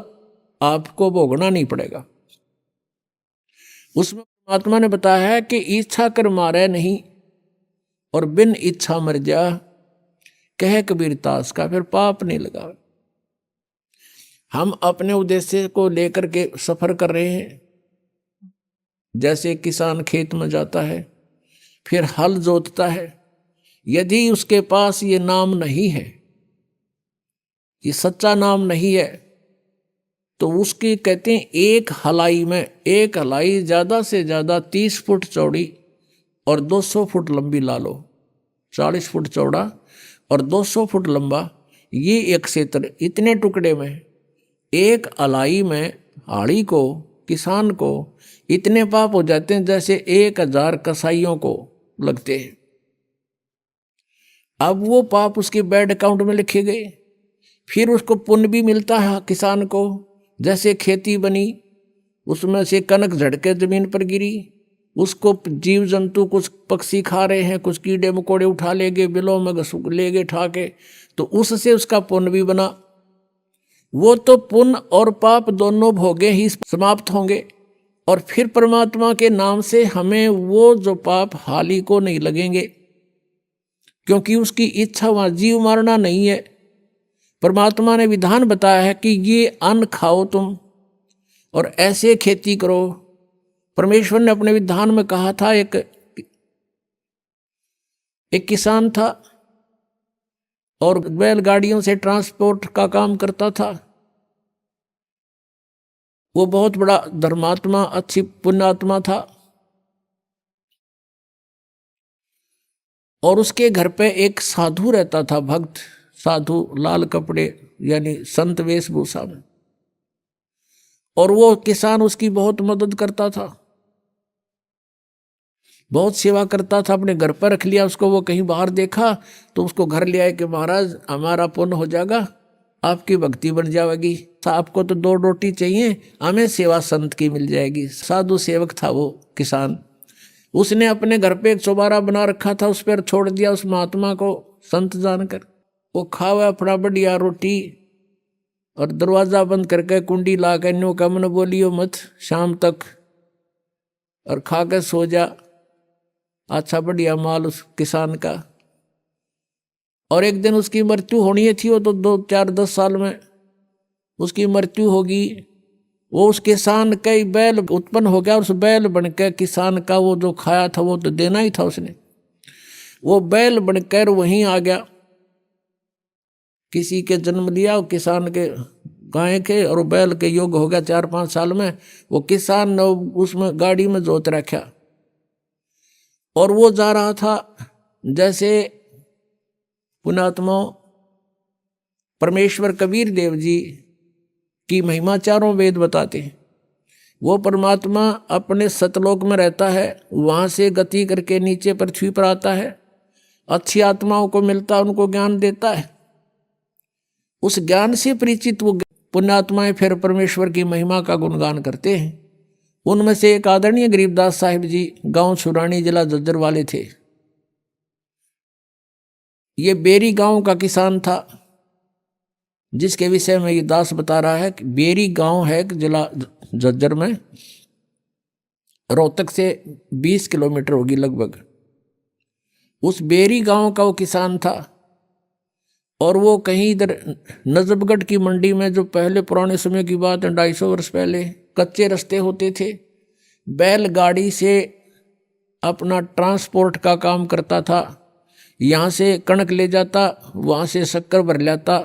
F: आपको भोगना नहीं पड़ेगा। उसमें परमात्मा ने बताया है कि इच्छा कर मारे नहीं और बिन इच्छा मर जा, कह कबीर दास का फिर पाप नहीं लगा। हम अपने उद्देश्य को लेकर के सफर कर रहे हैं। जैसे किसान खेत में जाता है, फिर हल जोतता है, यदि उसके पास ये नाम नहीं है ये सच्चा नाम नहीं है। तो उसकी कहते हैं एक हलाई ज़्यादा से ज़्यादा 30 फुट चौड़ी और 200 फुट लंबी ला लो, 40 फुट चौड़ा और 200 फुट लंबा, ये एक क्षेत्र, इतने टुकड़े में एक हलाई में हाड़ी को, किसान को इतने पाप हो जाते हैं जैसे 1000 कसाईयों को लगते हैं। अब वो पाप उसके बैंक अकाउंट में लिखे गए, फिर उसको पुण्य भी मिलता है किसान को। जैसे खेती बनी, उसमें से कनक झड़के जमीन पर गिरी, उसको जीव जंतु कुछ पक्षी खा रहे हैं, कुछ कीड़े मकोड़े उठा ले गए, बिलों में ले गए ठा के, तो उससे उसका पुण्य भी बना। वो तो पुण्य और पाप दोनों भोगे ही समाप्त होंगे, और फिर परमात्मा के नाम से हमें वो जो पाप हाली को नहीं लगेंगे, क्योंकि उसकी इच्छा वहाँ जीव मारना नहीं है। परमात्मा ने विधान बताया है कि ये अन्न खाओ तुम और ऐसे खेती करो। परमेश्वर ने अपने विधान में कहा था, एक किसान था और बैलगाड़ियों से ट्रांसपोर्ट का काम करता था। वो बहुत बड़ा धर्मात्मा, अच्छी पुण्यात्मा था, और उसके घर पे एक साधु रहता था, भक्त साधु, लाल कपड़े यानी संत वेशभूषा में, और वो किसान उसकी बहुत मदद करता था, बहुत सेवा करता था। अपने घर पर रख लिया उसको। वो कहीं बाहर देखा तो उसको घर ले आए कि महाराज हमारा पुण्य हो जाएगा, आपकी भक्ति बन जाएगी, आपको तो 2 रोटी चाहिए, हमें सेवा संत की मिल जाएगी। साधु सेवक था वो किसान। उसने अपने घर पे एक चौबारा बना रखा था, उस पर छोड़ दिया उस महात्मा को संत जानकर। वो खावा अपना बढ़िया रोटी और दरवाजा बंद करके कुंडी ला के न्यू का मन बोलियो मत शाम तक, और खा के सो जा। अच्छा बढ़िया माल उस किसान का। और एक दिन उसकी मृत्यु होनी थी, वो तो 2, 4, 10 साल में उसकी मृत्यु होगी। वो उस किसान का ही बैल उत्पन्न हो गया, उस बैल बनकर किसान का वो जो खाया था वो तो देना ही था उसने। वो बैल बनकर वहीं आ गया, किसी के जन्म लिया, किसान के गाय के, और बैल के योग हो गया 4-5 साल में। वो किसान ने उसमें गाड़ी में जोत रखा, और वो जा रहा था। जैसे पुण्यात्मा परमेश्वर कबीर देव जी की महिमा चारों वेद बताते हैं। वो परमात्मा अपने सतलोक में रहता है, वहाँ से गति करके नीचे पृथ्वी पर आता है, अच्छी आत्माओं को मिलता है, उनको ज्ञान देता है। उस ज्ञान से परिचित वो पुण्यात्माएं फिर परमेश्वर की महिमा का गुणगान करते हैं। उनमें से एक आदरणीय गरीबदास साहिब जी गांव छुरानी जिला झज्जर वाले थे। ये बेरी गांव का किसान था, जिसके विषय में ये दास बता रहा है कि बेरी गांव है जिला झज्जर में, रोहतक से 20 किलोमीटर होगी लगभग। उस बेरी गांव का वो किसान था, और वो कहीं इधर नजबगढ़ की मंडी में, जो पहले पुराने समय की बात है 250 वर्ष पहले, कच्चे रास्ते होते थे, बैलगाड़ी से अपना ट्रांसपोर्ट का काम करता था। यहाँ से कणक ले जाता, वहाँ से शक्कर भर लाता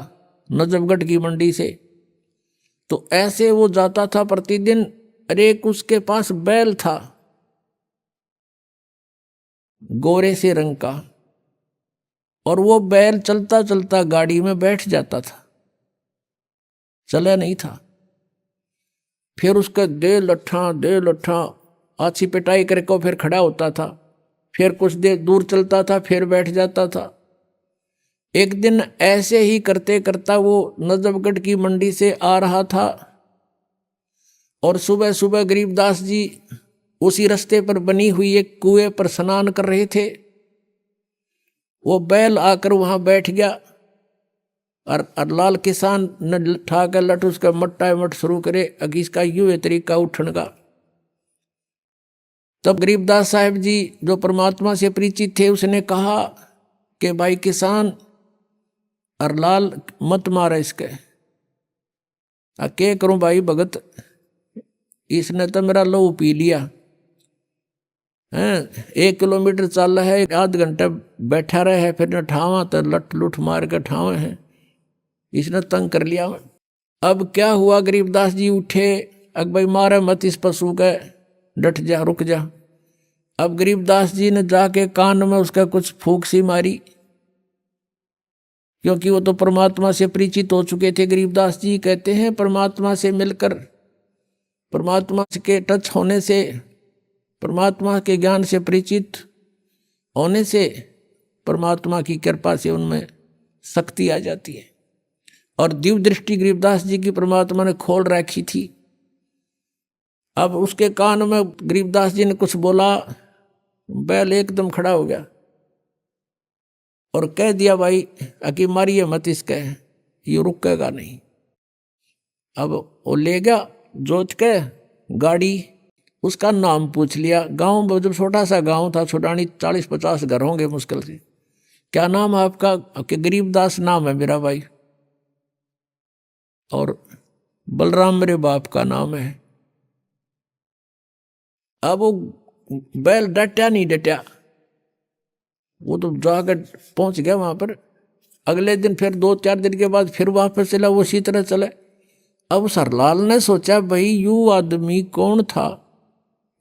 F: नजबगढ़ की मंडी से। तो ऐसे वो जाता था प्रतिदिन। अरे उसके पास बैल था गोरे से रंग का, और वो बैल चलता चलता गाड़ी में बैठ जाता था, चला नहीं था। फिर उसका दे लट्ठा अच्छी पिटाई करके फिर खड़ा होता था, फिर कुछ देर दूर चलता था, फिर बैठ जाता था। एक दिन ऐसे ही करते करता वो नजबगढ़ की मंडी से आ रहा था, और सुबह सुबह गरीबदास जी उसी रास्ते पर बनी हुई एक कुएं पर स्नान कर रहे थे। वो बैल आकर वहां बैठ गया, और लाल किसान ने ठा कर लट उसका मट शुरू करे, अगी इसका यूं तरीका उठने का। तब गरीबदास साहिब जी जो परमात्मा से परिचित थे, उसने कहा कि भाई किसान और लाल मत मारा इसके। क्या करूं भाई भगत, इसने तो मेरा लहू पी लिया है। 1 किलोमीटर चल है, 1 आध घंटा बैठा रहे है, फिर न ठावा तो लट लुट मार के ठावे हैं। इसने तंग कर लिया। अब क्या हुआ, गरीबदास जी उठे, अग भाई मारे मत इस पशु के, डट जा, रुक जा। अब गरीबदास जी ने जाके कान में उसका कुछ फूंक सी मारी, क्योंकि वो तो परमात्मा से परिचित हो चुके थे। गरीबदास जी कहते हैं परमात्मा से मिलकर, परमात्मा के टच होने से, परमात्मा के ज्ञान से परिचित होने से परमात्मा की कृपा से उनमें शक्ति आ जाती है। और दिव्य दृष्टि गरीबदास जी की परमात्मा ने खोल रखी थी। अब उसके कान में गरीबदास जी ने कुछ बोला, बैल एकदम खड़ा हो गया और कह दिया, भाई अकी मारिए मत इसके, ये रुकेगा नहीं। अब वो ले गया जोत के गाड़ी, उसका नाम पूछ लिया। गांव जब छोटा सा गांव था, छोटानी 40-50 घर होंगे मुश्किल से। क्या नाम है आपका? कि गरीबदास नाम है मेरा भाई, और बलराम मेरे बाप का नाम है। अब वो बैल डटा नहीं डटा, वो तो जाकर पहुंच गया वहां पर। अगले दिन फिर 2-4 दिन के बाद फिर वापस चला, वो उसी तरह चले। अब सरलाल ने सोचा, भाई यू आदमी कौन था,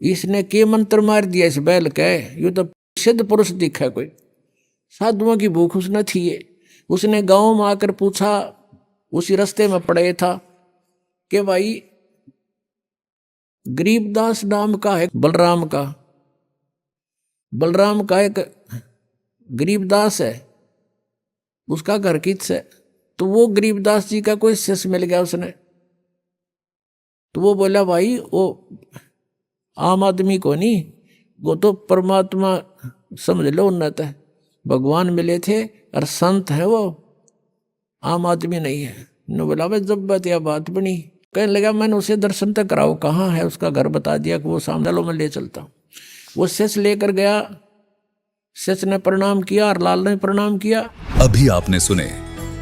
F: इसने के मंत्र मार दिया इस बैल के, यू तो सिद्ध पुरुष दिखा, कोई साधुओं की भूख उसने थी। उसने गांव में आकर पूछा, उसी रास्ते में पड़े था, कि भाई गरीबदास नाम का है बलराम का, बलराम का एक गरीबदास है, उसका घर किस है? तो वो गरीबदास जी का कोई शिष्य मिल गया उसने। तो वो बोला, भाई वो आम आदमी को नहीं, वो तो परमात्मा समझ लो उन्नत है, भगवान मिले थे और संत है, वो आम आदमी नहीं है। ने बोला, भाई जब बात बनी, कहने लगा मैंने उसे दर्शन तक कराओ, कहाँ है उसका घर, बता दिया कि वो सामने लो, मैं ले चलता हूँ। वो शिष्य लेकर गया, शिष्य ने प्रणाम किया और लाल ने प्रणाम किया।
G: अभी आपने सुने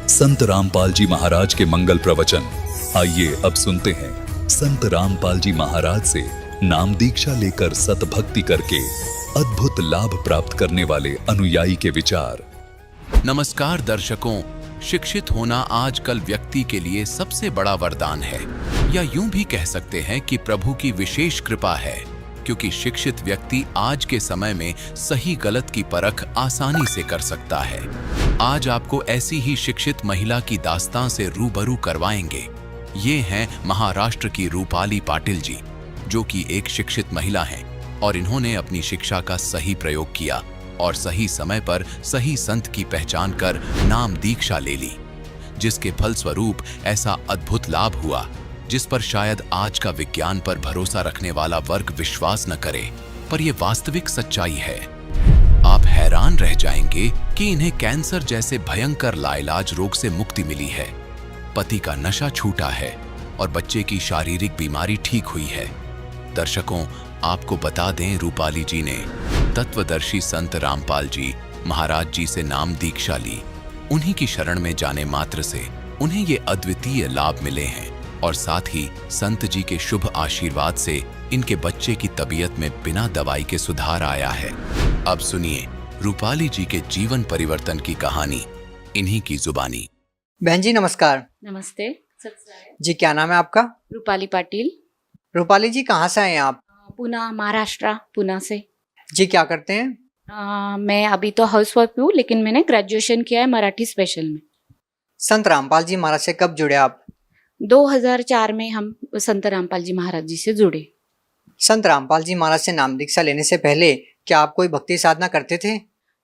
G: संत रामपाल जी महाराज के मंगल प्रवचन। आइए अब सुनते हैं संत रामपाल जी महाराज से नाम दीक्षा लेकर सतभक्ति करके अद्भुत लाभ प्राप्त करने वाले अनुयायी के विचार।
H: नमस्कार दर्शकों, शिक्षित होना आजकल व्यक्ति के लिए सबसे बड़ा वरदान है, या यूं भी कह सकते हैं कि प्रभु की विशेष कृपा है, क्योंकि शिक्षित व्यक्ति आज के समय में सही गलत की परख आसानी से कर सकता है। आज आपको ऐसी ही शिक्षित महिला की दास्तां से रूबरू करवाएंगे। ये हैं महाराष्ट्र की रूपाली पाटिल जी, जो कि एक शिक्षित महिला हैं, और इन्होंने अपनी शिक्षा का सही प्रयोग किया और सही समय पर सही संत की पहचान कर नाम दीक्षा ले ली, जिसके फलस्वरूप ऐसा अद्भुत लाभ हुआ जिस पर शायद आज का विज्ञान पर भरोसा रखने वाला वर्ग विश्वास न करे, पर यह वास्तविक सच्चाई है। आप हैरान रह जाएंगे कि इन्हें कैंसर जैसे भयंकर लाइलाज रोग से मुक्ति मिली है, पति का नशा छूटा है और बच्चे की शारीरिक बीमारी ठीक हुई है। दर्शकों, आपको बता दें, रूपाली जी ने तत्वदर्शी संत रामपाल जी महाराज जी से नाम दीक्षा ली। उन्हीं की शरण में जाने मात्र से उन्हें ये अद्वितीय लाभ मिले हैं, और साथ ही संत जी के शुभ आशीर्वाद से इनके बच्चे की तबीयत में बिना दवाई के सुधार आया है। अब सुनिए रूपाली जी के जीवन परिवर्तन की कहानी इन्हीं की जुबानी।
I: बहन जी नमस्कार।
J: नमस्ते
I: जी, क्या नाम है आपका?
J: रूपाली पाटिल।
I: रूपाली जी कहाँ से आए हैं आप?
J: पुणे, महाराष्ट्र, पुणे से।
I: जी, क्या करते हैं?
J: मैं अभी तो हाउसवाइफ हूँ, लेकिन मैंने ग्रेजुएशन किया है मराठी स्पेशल में।
I: संत रामपाल जी महाराज से कब जुड़े आप?
J: 2004 में हम संत रामपाल जी महाराज जी से जुड़े।
I: संत रामपाल जी महाराज से नाम दीक्षा लेने से पहले क्या आप कोई भक्ति साधना करते थे?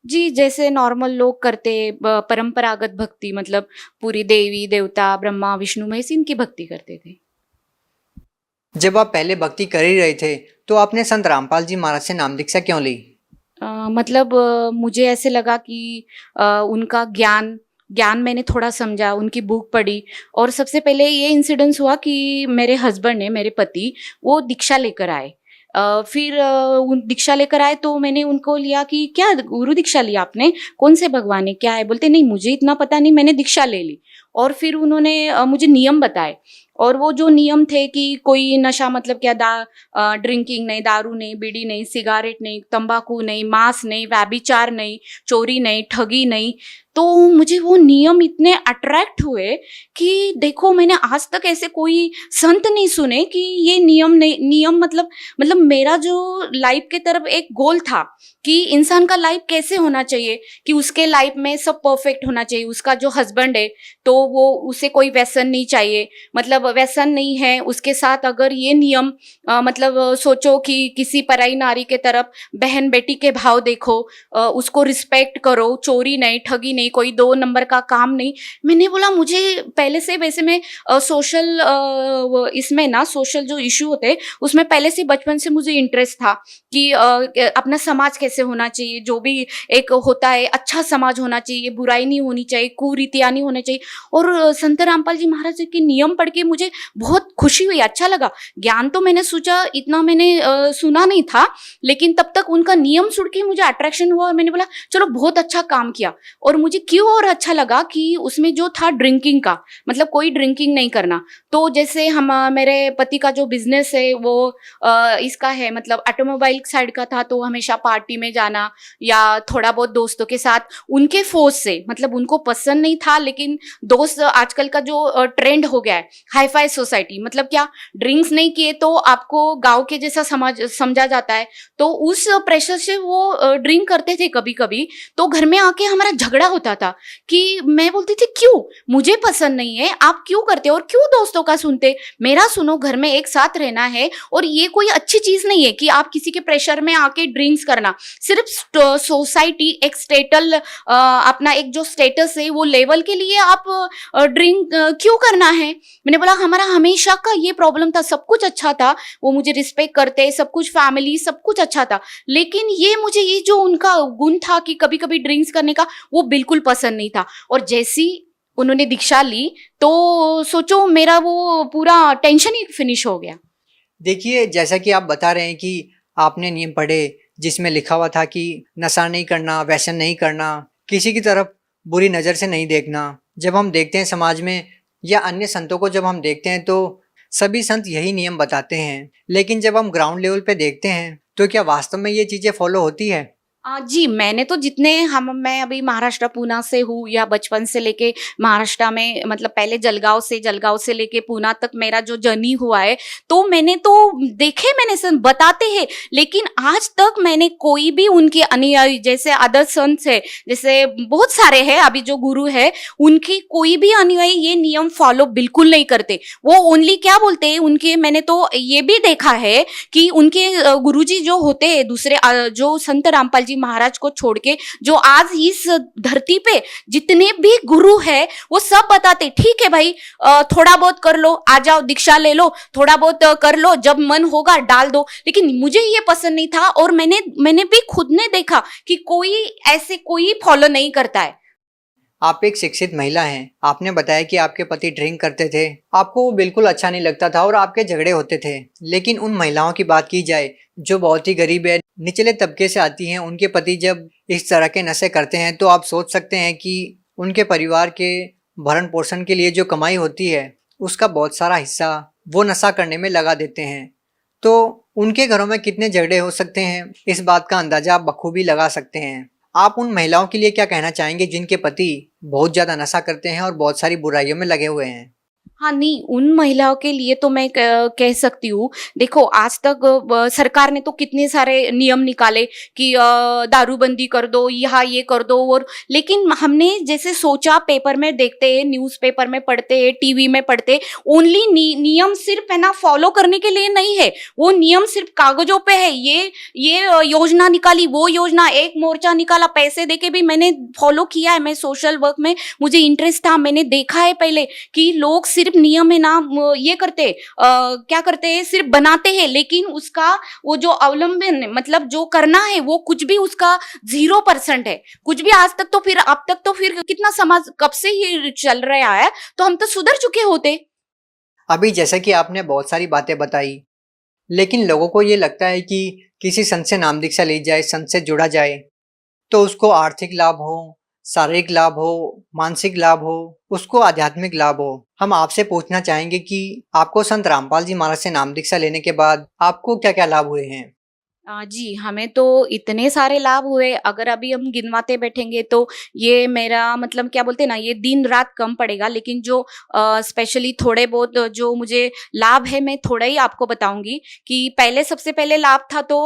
J: जी, जैसे नॉर्मल लोग करते, परंपरागत भक्ति, मतलब पूरी देवी देवता ब्रह्मा विष्णु महेश इनकी भक्ति करते थे।
I: जब आप पहले भक्ति कर ही रहे थे तो आपने संत रामपाल जी महाराज से नाम दीक्षा क्यों ली?
J: मतलब मुझे ऐसे लगा कि उनका ज्ञान मैंने थोड़ा समझा, उनकी बुक पढ़ी, और सबसे पहले ये इंसिडेंस हुआ कि मेरे हस्बैंड ने, मेरे पति, वो दीक्षा लेकर आए। फिर दीक्षा लेकर आए तो मैंने उनको लिया कि क्या गुरु दीक्षा लिया आपने, कौन से भगवान है, क्या है? बोलते नहीं मुझे इतना पता नहीं, मैंने दीक्षा ले ली। और फिर उन्होंने मुझे नियम बताए, और वो जो नियम थे कि कोई नशा, मतलब क्या, ड्रिंकिंग नहीं, दारू नहीं, बीड़ी नहीं, सिगारेट नहीं, तंबाकू नहीं, मांस नहीं, व्यभिचार नहीं, चोरी नहीं, ठगी नहीं, तो मुझे वो नियम इतने अट्रैक्ट हुए कि देखो मैंने आज तक ऐसे कोई संत नहीं सुने कि ये नियम मतलब मेरा जो लाइफ के तरफ एक गोल था कि इंसान का लाइफ कैसे होना चाहिए, कि उसके लाइफ में सब परफेक्ट होना चाहिए। उसका जो हस्बैंड है तो वो उसे कोई व्यसन नहीं चाहिए, मतलब व्यसन नहीं है उसके साथ। अगर ये नियम मतलब सोचो कि किसी पराई नारी के तरफ बहन बेटी के भाव देखो, उसको रिस्पेक्ट करो, चोरी नहीं, ठगी नहीं, कोई 2 नंबर का काम नहीं। मैंने बोला मुझे पहले से, वैसे मैं सोशल इसमें ना सोशल जो इशू होते उसमें पहले से बचपन से मुझे इंटरेस्ट था कि अपना समाज कैसे होना चाहिए, जो भी एक होता है अच्छा समाज होना चाहिए, बुराई नहीं होनी चाहिए, कुरीतियां नहीं होनी चाहिए। और संत रामपाल जी महाराज के नियम पढ़ के मुझे बहुत खुशी हुई, अच्छा लगा। ज्ञान तो मैंने सोचा इतना मैंने सुना नहीं था, लेकिन तब तक उनका नियम सुन के मुझे अट्रैक्शन हुआ और मैंने बोला चलो बहुत अच्छा काम किया। और मुझे क्यों और अच्छा लगा कि उसमें जो था ड्रिंकिंग का, मतलब कोई ड्रिंकिंग नहीं करना। तो जैसे हम मेरे पति का जो बिजनेस है वो इसका है, मतलब ऑटोमोबाइल साइड का था, तो हमेशा पार्टी में जाना या थोड़ा बहुत दोस्तों के साथ उनके फोर्स से, मतलब उनको पसंद नहीं था, लेकिन दोस्त आजकल का जो ट्रेंड हो गया है हाई फाई सोसाइटी, मतलब क्या ड्रिंक्स नहीं किए तो आपको गांव के जैसा समझा जाता है। तो उस प्रेशर से वो ड्रिंक करते थे कभी कभी। तो घर में आके हमारा झगड़ा होता था कि मैं बोलती थी क्यों, मुझे पसंद नहीं है, आप क्यों करते हो और क्यों दोस्तों का सुनते, मेरा सुनो, घर में एक साथ रहना है। और ये कोई अच्छी चीज नहीं है कि आप किसी के प्रेशर में आके ड्रिंक्स करना। सिर्फ सोसाइटी एक अपना एक जो स्टेटस है वो लेवल के लिए आप ड्रिंक क्यों करना है। मैंने बोला हमारा हमेशा का ये प्रॉब्लम था, सब कुछ अच्छा था, वो मुझे रिस्पेक्ट करते, सब कुछ फैमिली सब कुछ अच्छा था, लेकिन ये जो उनका गुण था कि कभी कभी ड्रिंक्स करने का, वो बिल्कुल पसंद नहीं था। और जैसी उन्होंने दीक्षा ली तो सोचो मेरा वो पूरा टेंशन ही फिनिश हो गया।
I: देखिए, जैसा कि आप बता रहे हैं कि आपने नियम पढ़े जिसमें लिखा हुआ था कि नशा नहीं करना, व्यसन नहीं करना, किसी की तरफ बुरी नज़र से नहीं देखना। जब हम देखते हैं समाज में या अन्य संतों को जब हम देखते हैं तो सभी संत यही नियम बताते हैं, लेकिन जब हम ग्राउंड लेवल पे देखते हैं तो क्या वास्तव में ये चीज़ें फॉलो होती है?
J: जी, मैंने तो मैं अभी महाराष्ट्र पूना से हूँ, या बचपन से लेके महाराष्ट्र में, मतलब पहले जलगांव से लेके पूना तक मेरा जो जर्नी हुआ है, तो मैंने तो देखे, मैंने बताते हैं, लेकिन आज तक मैंने कोई भी उनके अनुयायी, जैसे अदर संत है, जैसे बहुत सारे हैं अभी जो गुरु है, उनकी कोई भी अनुयायी ये नियम फॉलो बिल्कुल नहीं करते। वो ओनली क्या बोलते हैं उनके, मैंने तो ये भी देखा है कि उनके गुरुजी जो होते हैं दूसरे जो संत रामपाल महाराज को छोड़ के जो आज इस धरती पे जितने भी गुरु है वो सब बताते ठीक है भाई, थोड़ा बहुत कर लो, आ जाओ दीक्षा ले लो, थोड़ा बहुत कर लो, जब मन होगा डाल दो। लेकिन मुझे ये पसंद नहीं था और मैंने भी खुद ने देखा कि कोई फॉलो नहीं करता है।
I: आप एक शिक्षित महिला हैं, आपने बताया कि आपके पति ड्रिंक करते थे, आपको वो बिल्कुल अच्छा नहीं लगता था और आपके झगड़े होते थे। लेकिन उन महिलाओं की बात की जाए जो बहुत ही गरीब है, निचले तबके से आती हैं, उनके पति जब इस तरह के नशे करते हैं तो आप सोच सकते हैं कि उनके परिवार के भरण पोषण के लिए जो कमाई होती है उसका बहुत सारा हिस्सा वो नशा करने में लगा देते हैं। तो उनके घरों में कितने झगड़े हो सकते हैं, इस बात का अंदाजा आप बखूबी लगा सकते हैं। आप उन महिलाओं के लिए क्या कहना चाहेंगे जिनके पति बहुत ज़्यादा नशा करते हैं और बहुत सारी बुराइयों में लगे हुए हैं?
J: हाँ नहीं, उन महिलाओं के लिए तो मैं कह सकती हूँ, देखो आज तक सरकार ने तो कितने सारे नियम निकाले कि दारूबंदी कर दो, यहाँ ये कर दो, और लेकिन हमने जैसे सोचा, पेपर में देखते हैं, न्यूज़पेपर में पढ़ते हैं, टीवी में पढ़ते, ओनली नियम सिर्फ है ना फॉलो करने के लिए नहीं है, वो नियम सिर्फ कागजों पे है। ये योजना निकाली, वो योजना, एक मोर्चा निकाला, पैसे देके भी मैंने फॉलो किया है। मैं सोशल वर्क में मुझे इंटरेस्ट था, मैंने देखा है पहले कि लोग सिर्फ नियम है ना ये करते क्या करते हैं, सिर्फ बनाते हैं, लेकिन उसका वो जो अवलंबन मतलब जो करना है वो कुछ भी उसका 0% है, कुछ भी। आज तक तो फिर अब तक तो फिर कितना समाज कब से ही चल रहा है, तो हम तो सुधर चुके होते।
I: अभी जैसे कि आपने बहुत सारी बातें बताई, लेकिन लोगों को ये लगता है कि किसी संत से नाम दीक्षा ली जाए, संत से जुड़ा जाए तो उसको आर्थिक लाभ हो, शारीरिक लाभ हो, मानसिक लाभ हो, उसको आध्यात्मिक लाभ हो। हम आपसे पूछना चाहेंगे कि आपको संत रामपाल जी महाराज से नाम दीक्षा लेने के बाद आपको क्या क्या लाभ हुए हैं?
J: जी, हमें तो इतने सारे लाभ हुए, अगर अभी हम गिनवाते बैठेंगे तो ये मेरा मतलब क्या बोलते हैं ना, ये दिन रात कम पड़ेगा। लेकिन जो स्पेशली थोड़े बहुत जो मुझे लाभ है, मैं थोड़ा ही आपको बताऊंगी। कि पहले सबसे पहले लाभ था तो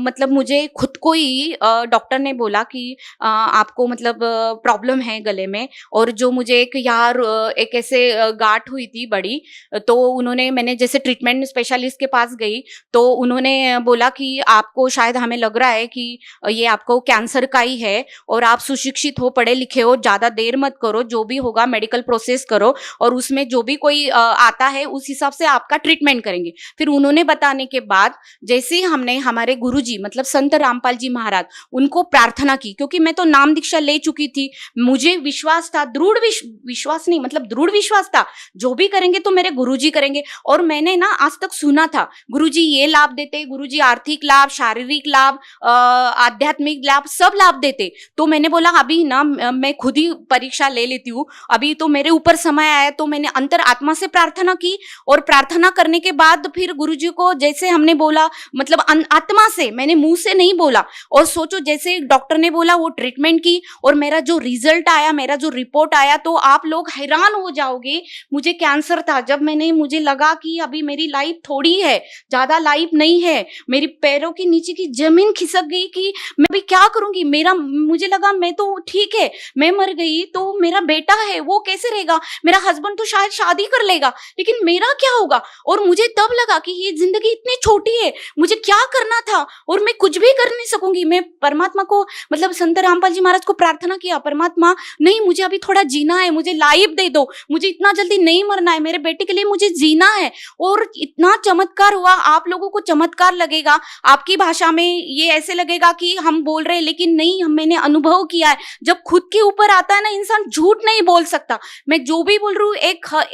J: मतलब मुझे खुद को ही डॉक्टर ने बोला कि आपको मतलब प्रॉब्लम है गले में। और जो मुझे एक यार एक ऐसे गांठ हुई थी बड़ी, तो उन्होंने, मैंने जैसे ट्रीटमेंट स्पेशलिस्ट के पास गई तो उन्होंने बोला कि आपको शायद, हमें लग रहा है कि ये आपको कैंसर का ही है, और आप सुशिक्षित हो, पढ़े लिखे हो, ज्यादा देर मत करो, जो भी होगा मेडिकल प्रोसेस करो और उसमें जो भी कोई आता है उस हिसाब से आपका ट्रीटमेंट करेंगे। फिर उन्होंने बताने के बाद जैसे ही हमने हमारे गुरुजी मतलब संत रामपाल जी महाराज, उनको प्रार्थना की, क्योंकि मैं तो नाम दीक्षा ले चुकी थी, मुझे विश्वास था, दृढ़ विश्वास नहीं मतलब दृढ़ विश्वास था, जो भी करेंगे तो मेरे गुरुजी करेंगे। और मैंने ना आज तक सुना था गुरुजी ये लाभ देते, गुरुजी आर्थिक लाभ, शारीरिक लाभ, आध्यात्मिक लाभ, सब लाभ देते। तो मैंने बोला अभी ना मैं खुद ही परीक्षा ले लेती हूँ, अभी तो मेरे ऊपर समय आया। तो मैंने अंतर आत्मा से प्रार्थना की, और प्रार्थना करने के बाद फिर गुरुजी को जैसे हमने बोला, मतलब आत्मा से, मैंने मुंह से नहीं बोला। और सोचो जैसे डॉक्टर ने बोला वो ट्रीटमेंट की, और मेरा जो रिजल्ट आया, मेरा जो रिपोर्ट आया, तो आप लोग हैरान हो जाओगे। मुझे कैंसर था, जब मुझे लगा कि अभी मेरी लाइफ थोड़ी है, ज्यादा लाइफ नहीं है, मेरी पैरों के नीचे की जमीन खिसक गई कि मैं अभी क्या करूंगी। मुझे लगा मैं तो ठीक है, मैं मर गई तो मेरा बेटा है वो कैसे रहेगा, मेरा हस्बैंड तो शायद शादी कर लेगा, लेकिन मेरा क्या होगा। और मुझे तब लगा कि ये जिंदगी इतनी छोटी है, मुझे क्या करना था और मैं कुछ भी कर नहीं सकूंगी। मैं परमात्मा को मतलब संत रामपाल जी महाराज को प्रार्थना किया, परमात्मा नहीं, मुझे अभी थोड़ा जीना है, मुझे लाइफ दे दो, मुझे इतना जल्दी नहीं मरना है, मेरे बेटे के लिए मुझे जीना है। और इतना चमत्कार हुआ। आप लोगों को चमत्कार लगेगा, आपकी भाषा में ये ऐसे लगेगा कि हम बोल रहे हैं, लेकिन नहीं, मैंने अनुभव किया है। जब खुद के ऊपर आता है ना, इंसान झूठ नहीं बोल सकता। मैं जो भी बोल रही हूँ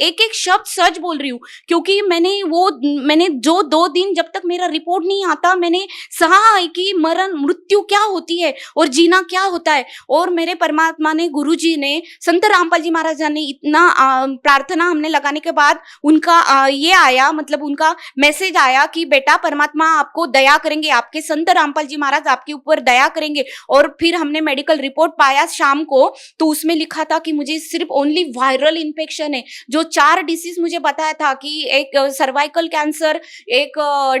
J: एक शब्द सच बोल रही हूँ, क्योंकि मैंने जो 2 दिन जब तक मेरा रिपोर्ट नहीं आता, मैंने सहा है कि मृत्यु क्या होती है और जीना क्या होता है। और मेरे परमात्मा ने, गुरु जी ने, संत रामपाल जी महाराज ने इतना प्रार्थना हमने लगाने के बाद उनका ये आया, मतलब उनका मैसेज आया कि बेटा परमात्मा आपको दया करेंगे, आपके संत रामपाल जी महाराज आपके ऊपर दया करेंगे। और फिर हमने मेडिकल रिपोर्ट पाया शाम को, तो उसमें लिखा था कि मुझे सिर्फ ओनली वायरल इन्फेक्शन है। जो 4 डिसीज मुझे बताया था कि एक सर्वाइकल कैंसर, एक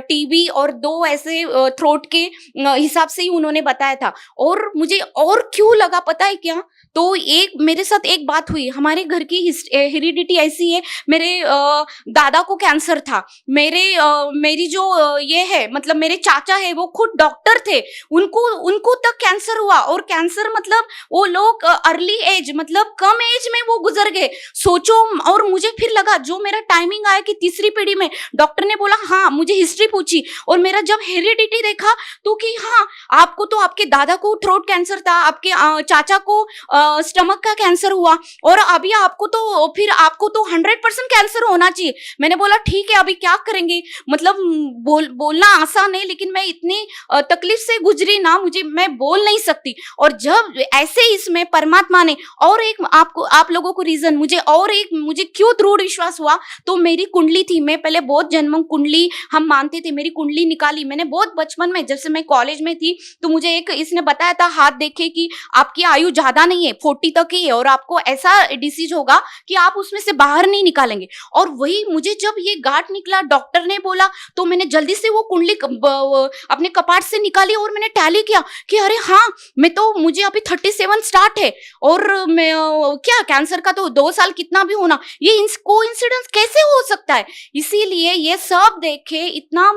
J: टीबी और 2 ऐसे थ्रोट के हिसाब से ही उन्होंने बताया था। और मुझे और क्यों लगा पता है क्या, तो मेरे साथ एक बात हुई। हमारे घर की हेरिडिटी ऐसी है, मेरे दादा को कैंसर था, मेरी जो ये है मतलब मेरे चाचा है वो खुद डॉक्टर थे, उनको तक कैंसर हुआ। और कैंसर मतलब वो लोग अर्ली एज मतलब कम एज में वो गुजर गए, सोचो। और मुझे फिर लगा, जो मेरा टाइमिंग आया कि तीसरी पीढ़ी में, डॉक्टर ने बोला हाँ, मुझे हिस्ट्री पूछी और मेरा जब हेरिडिटी देखा तो कि हाँ, आपको तो आपके दादा को थ्रोट कैंसर था, आपके चाचा को स्टमक का कैंसर हुआ, और अभी आपको तो 100% कैंसर होना चाहिए। मैंने बोला ठीक है, अभी क्या करेंगे, मतलब बोलना आसान है, लेकिन मैं इतनी तकलीफ से गुजरी ना, मैं बोल नहीं सकती। और जब ऐसे इसमें परमात्मा ने और एक आप लोगों को रीजन, मुझे क्यों दृढ़ विश्वास हुआ, तो मेरी कुंडली थी, मैं पहले बहुत जन्म कुंडली हम मानते थे, मेरी कुंडली निकाली मैंने बहुत बचपन में, जब से मैं कॉलेज में थी। तो मुझे इसने बताया था, हाथ देखे कि आपकी आयु ज्यादा नहीं है, 40 तक ही है, और आपको ऐसा डिसीज होगा कि आप उसमें से बाहर नहीं निकालेंगे। और वही मुझे जब ये गांठ निकला, डॉक्टर ने बोला, तो मैंने जल्दी से वो कुंडली अपने कपाट से निकाली और मैंने टैली किया कि अरे हाँ, मुझे अभी 37 स्टार्ट है, और मैं क्या कैंसर का तो 2 साल कितना भी होना, ये कोइंसिडेंस कैसे हो सकता है। इसीलिए ये सब देखे इतना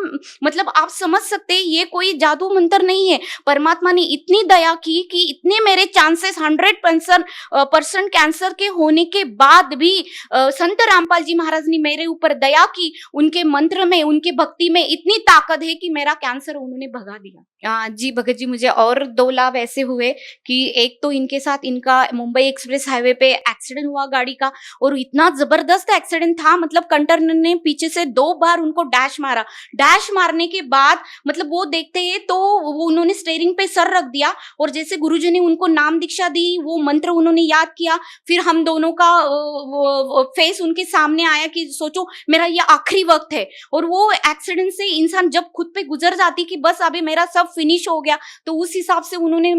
J: मतलब आप समझ सकते हैं, ये कोई जादू मंत्र नहीं है। परमात्मा ने इतनी दया की कि इतने मेरे चांसेस 100% कैंसर के होने के बाद भी संत रामपाल जी महाराज ने मेरे ऊपर दया की। उनके मंत्र में, उनके भक्ति में इतनी ताकत है कि मेरा कैंसर उन्होंने भगा दिया। जी भगत जी, मुझे और 2 लाभ ऐसे हुए कि एक तो इनके साथ इनका मुंबई एक्सप्रेस हाईवे पे एक्सीडेंट हुआ गाड़ी का, और इतना जबरदस्त एक्सीडेंट था, मतलब कंटरनर ने पीछे से 2 बार उनको डैश मारा। डैश मारने के बाद मतलब वो देखते हैं तो वो उन्होंने स्टीयरिंग पे सर रख दिया, और जैसे गुरुजी ने उनको नाम दीक्षा दी, वो मंत्र उन्होंने याद किया, फिर हम दोनों का फेस उनके सामने आया कि सोचो मेरा ये आखिरी वक्त है। और वो एक्सीडेंट से इंसान जब खुद पे गुजर जाती कि बस अभी मेरा सब फिनिश हो गया, तो उस हिसाब से उन्होंने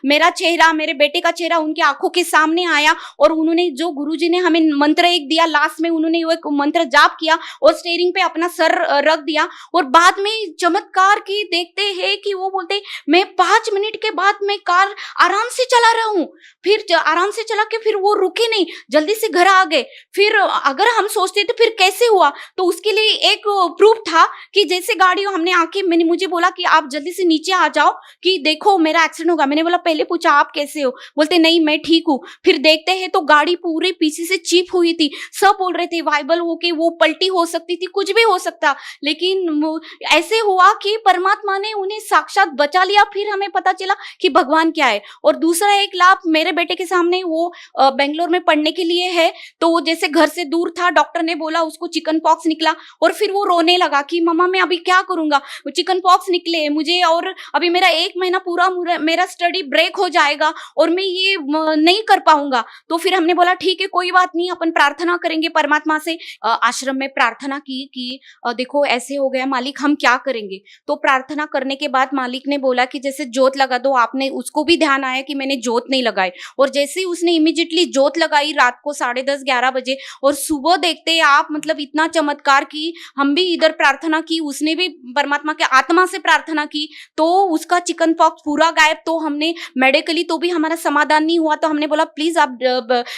J: मेरा चेहरा, मेरे बेटे का चेहरा उनके आंखों के सामने आया, और उन्होंने जो गुरुजी ने हमें मंत्र एक दिया, लास्ट में उन्होंने वो एक मंत्र जाप किया और स्टीयरिंग पे अपना सर रख दिया। और बाद में चमत्कार की देखते हैं कि वो बोलते मैं 5 मिनट के बाद मैं कार आराम से चला रहा हूँ, फिर आराम से चला के फिर वो रुके नहीं, जल्दी से घर आ गए। फिर अगर हम सोचते तो फिर कैसे हुआ, तो उसके लिए एक प्रूफ था कि जैसे गाड़ी हमने आके मैंने मुझे बोला कि आप जल्दी से नीचे आ जाओ कि देखो मेरा एक्सीडेंट होगा। मैंने बोला पहले पूछा आप कैसे हो, बोलते नहीं मैं ठीक हूँ। फिर देखते हैं तो गाड़ी पूरे पीछे से चिप हुई थी, सब बोल रहे थे वाइबल होके वो पलटी हो सकती थी, कुछ भी हो सकता, लेकिन ऐसे हुआ कि परमात्मा ने उन्हें साक्षात बचा लिया। फिर हमें पता चला कि भगवान क्या है। और दूसरा एक लाभ मेरे बेटे के सामने, वो बेंगलोर में पढ़ने के लिए है, तो वो जैसे घर से दूर था, डॉक्टर ने बोला उसको चिकन पॉक्स निकला, और फिर वो रोने लगा कि मम्मा मैं अभी क्या करूंगा, चिकन पॉक्स निकले मुझे, और अभी मेरा 1 महीना पूरा मेरा स्टडी ब्रेक हो जाएगा और मैं ये नहीं कर पाऊंगा। तो फिर हमने बोला ठीक है कोई बात नहीं, अपन प्रार्थना करेंगे परमात्मा से। आश्रम में प्रार्थना की कि देखो ऐसे हो गया मालिक, हम क्या करेंगे। तो प्रार्थना करने के बाद मालिक ने बोला कि जैसे जोत लगा दो। आपने उसको भी ध्यान आया कि मैंने जोत नहीं लगाई, और जैसे ही उसने इमीडिएटली जोत लगाई रात को 10:30-11 बजे, और सुबह देखते आप मतलब इतना चमत्कार की। हम भी इधर प्रार्थना की, उसने भी परमात्मा के आत्मा से प्रार्थना की, तो उसका चिकन पॉक्स पूरा गायब। तो हमने मेडिकली तो भी हमारा समाधान नहीं हुआ, तो हमने बोला प्लीज आप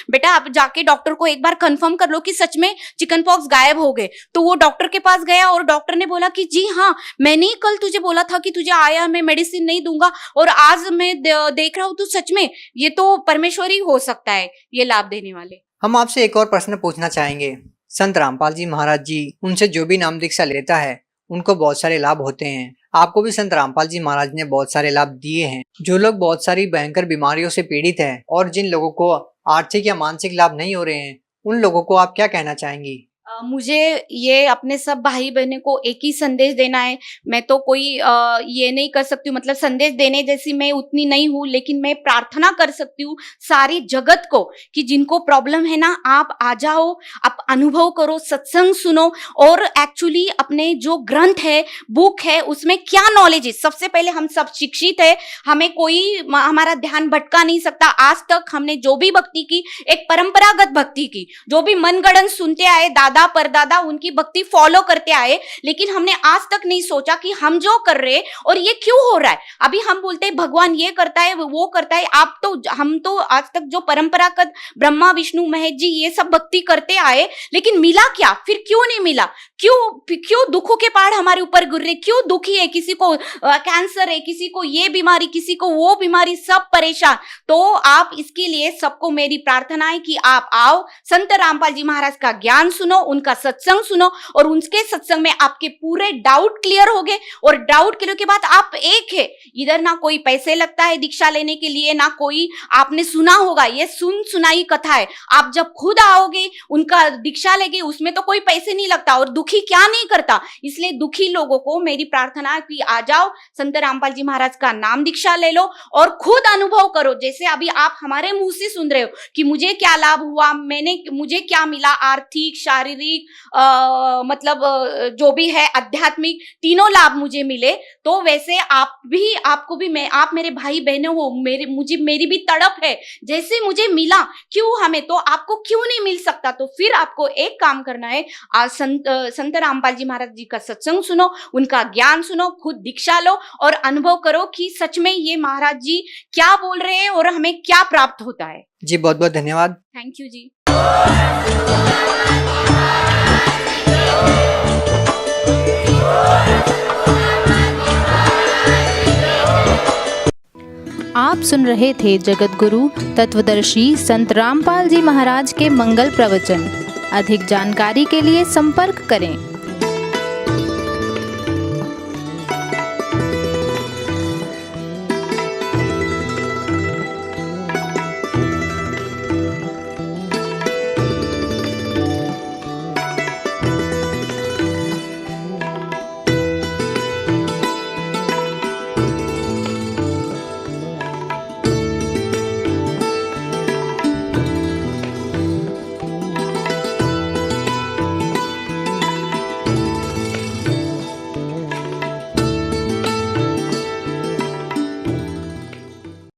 J: बेटा आप जाके डॉक्टर को एक बार कंफर्म कर लो कि सच में चिकन पॉक्स गायब हो गए। तो वो डॉक्टर के पास गया और डॉक्टर ने बोला कि जी हाँ, मैंने ही कल तुझे बोला था कि तुझे आया मैं मेडिसिन नहीं दूंगा, और आज मैं देख रहा हूं तो सच में ये तो परमेश्वर ही हो सकता है ये लाभ देने वाले।
I: हम आपसे एक और प्रश्न पूछना चाहेंगे। संत रामपाल जी महाराज जी, उनसे जो भी नाम दीक्षा लेता है उनको बहुत सारे लाभ होते हैं। आपको भी संत रामपाल जी महाराज ने बहुत सारे लाभ दिए हैं। जो लोग बहुत सारी भयंकर बीमारियों से पीड़ित हैं और जिन लोगों को आर्थिक या मानसिक लाभ नहीं हो रहे हैं, उन लोगों को आप क्या कहना चाहेंगी?
J: मुझे ये अपने सब भाई बहनों को एक ही संदेश देना है। मैं तो कोई ये नहीं कर सकती हूँ, मतलब संदेश देने जैसी मैं उतनी नहीं हूँ, लेकिन मैं प्रार्थना कर सकती हूँ सारी जगत को कि जिनको प्रॉब्लम है ना, आप आ जाओ, आप अनुभव करो, सत्संग सुनो, और एक्चुअली अपने जो ग्रंथ है, बुक है, उसमें क्या नॉलेज है। सबसे पहले हम सब शिक्षित है, हमें कोई हमारा ध्यान भटका नहीं सकता। आज तक हमने जो भी भक्ति की, एक परंपरागत भक्ति की, जो भी मनगढ़ंत सुनते आए, दादा परदादा उनकी भक्ति फॉलो करते आए, लेकिन हमने आज तक नहीं सोचा कि हम जो कर रहे और ये क्यों हो रहा है। अभी हम बोलते हैं भगवान ये करता है वो करता है, हम तो आज तक जो परंपरागत ब्रह्मा विष्णु महेश जी ये सब भक्ति करते आए, लेकिन मिला क्या? फिर क्यों नहीं मिला? क्यों दुखों के पहाड़ हमारे ऊपर गिर रहे? क्यों दुखी है? किसी को कैंसर है, किसी को ये बीमारी, किसी को वो बीमारी, सब परेशान। तो आप इसके लिए सबको मेरी प्रार्थना है कि आप आओ, संत रामपाल जी महाराज का ज्ञान सुनो, उनका सत्संग सुनो, और उनके सत्संग में आपके पूरे डाउट क्लियर हो गए। और डाउट क्लियर के बाद आप एक है, इधर ना कोई पैसे लगता है दीक्षा लेने के लिए, ना कोई आपने सुना होगा, ये सुनाई कथा है। आप जब खुद आओगे उनका दीक्षा लेगे, उसमें तो कोई पैसे नहीं लगता, और दुखी क्या नहीं करता। इसलिए दुखी लोगों को मेरी प्रार्थना है कि आ जाओ, संत रामपाल जी महाराज का नाम दीक्षा ले लो और खुद अनुभव करो। जैसे अभी आप हमारे मुंह से सुन रहे हो कि मुझे क्या लाभ हुआ, मुझे क्या मिला, आर्थिक, शारीरिक, मतलब जो भी है आध्यात्मिक, तीनों लाभ मुझे मिले। तो वैसे आपको भी आप मेरे भाई बहनों हो, मेरी भी तड़प है, जैसे मुझे मिला क्यों हमें, तो आपको क्यों नहीं मिल सकता? तो फिर आपको एक काम करना है, आज संत रामपाल जी महाराज जी का सत्संग सुनो, उनका ज्ञान सुनो, खुद दीक्षा लो और अनुभव करो कि सच में ये महाराज जी क्या बोल रहे हैं और हमें क्या प्राप्त होता है।
I: जी बहुत बहुत धन्यवाद।
J: थैंक यू जी।
K: आप सुन रहे थे जगत गुरु तत्वदर्शी संत रामपाल जी महाराज के मंगल प्रवचन। अधिक जानकारी के लिए संपर्क करें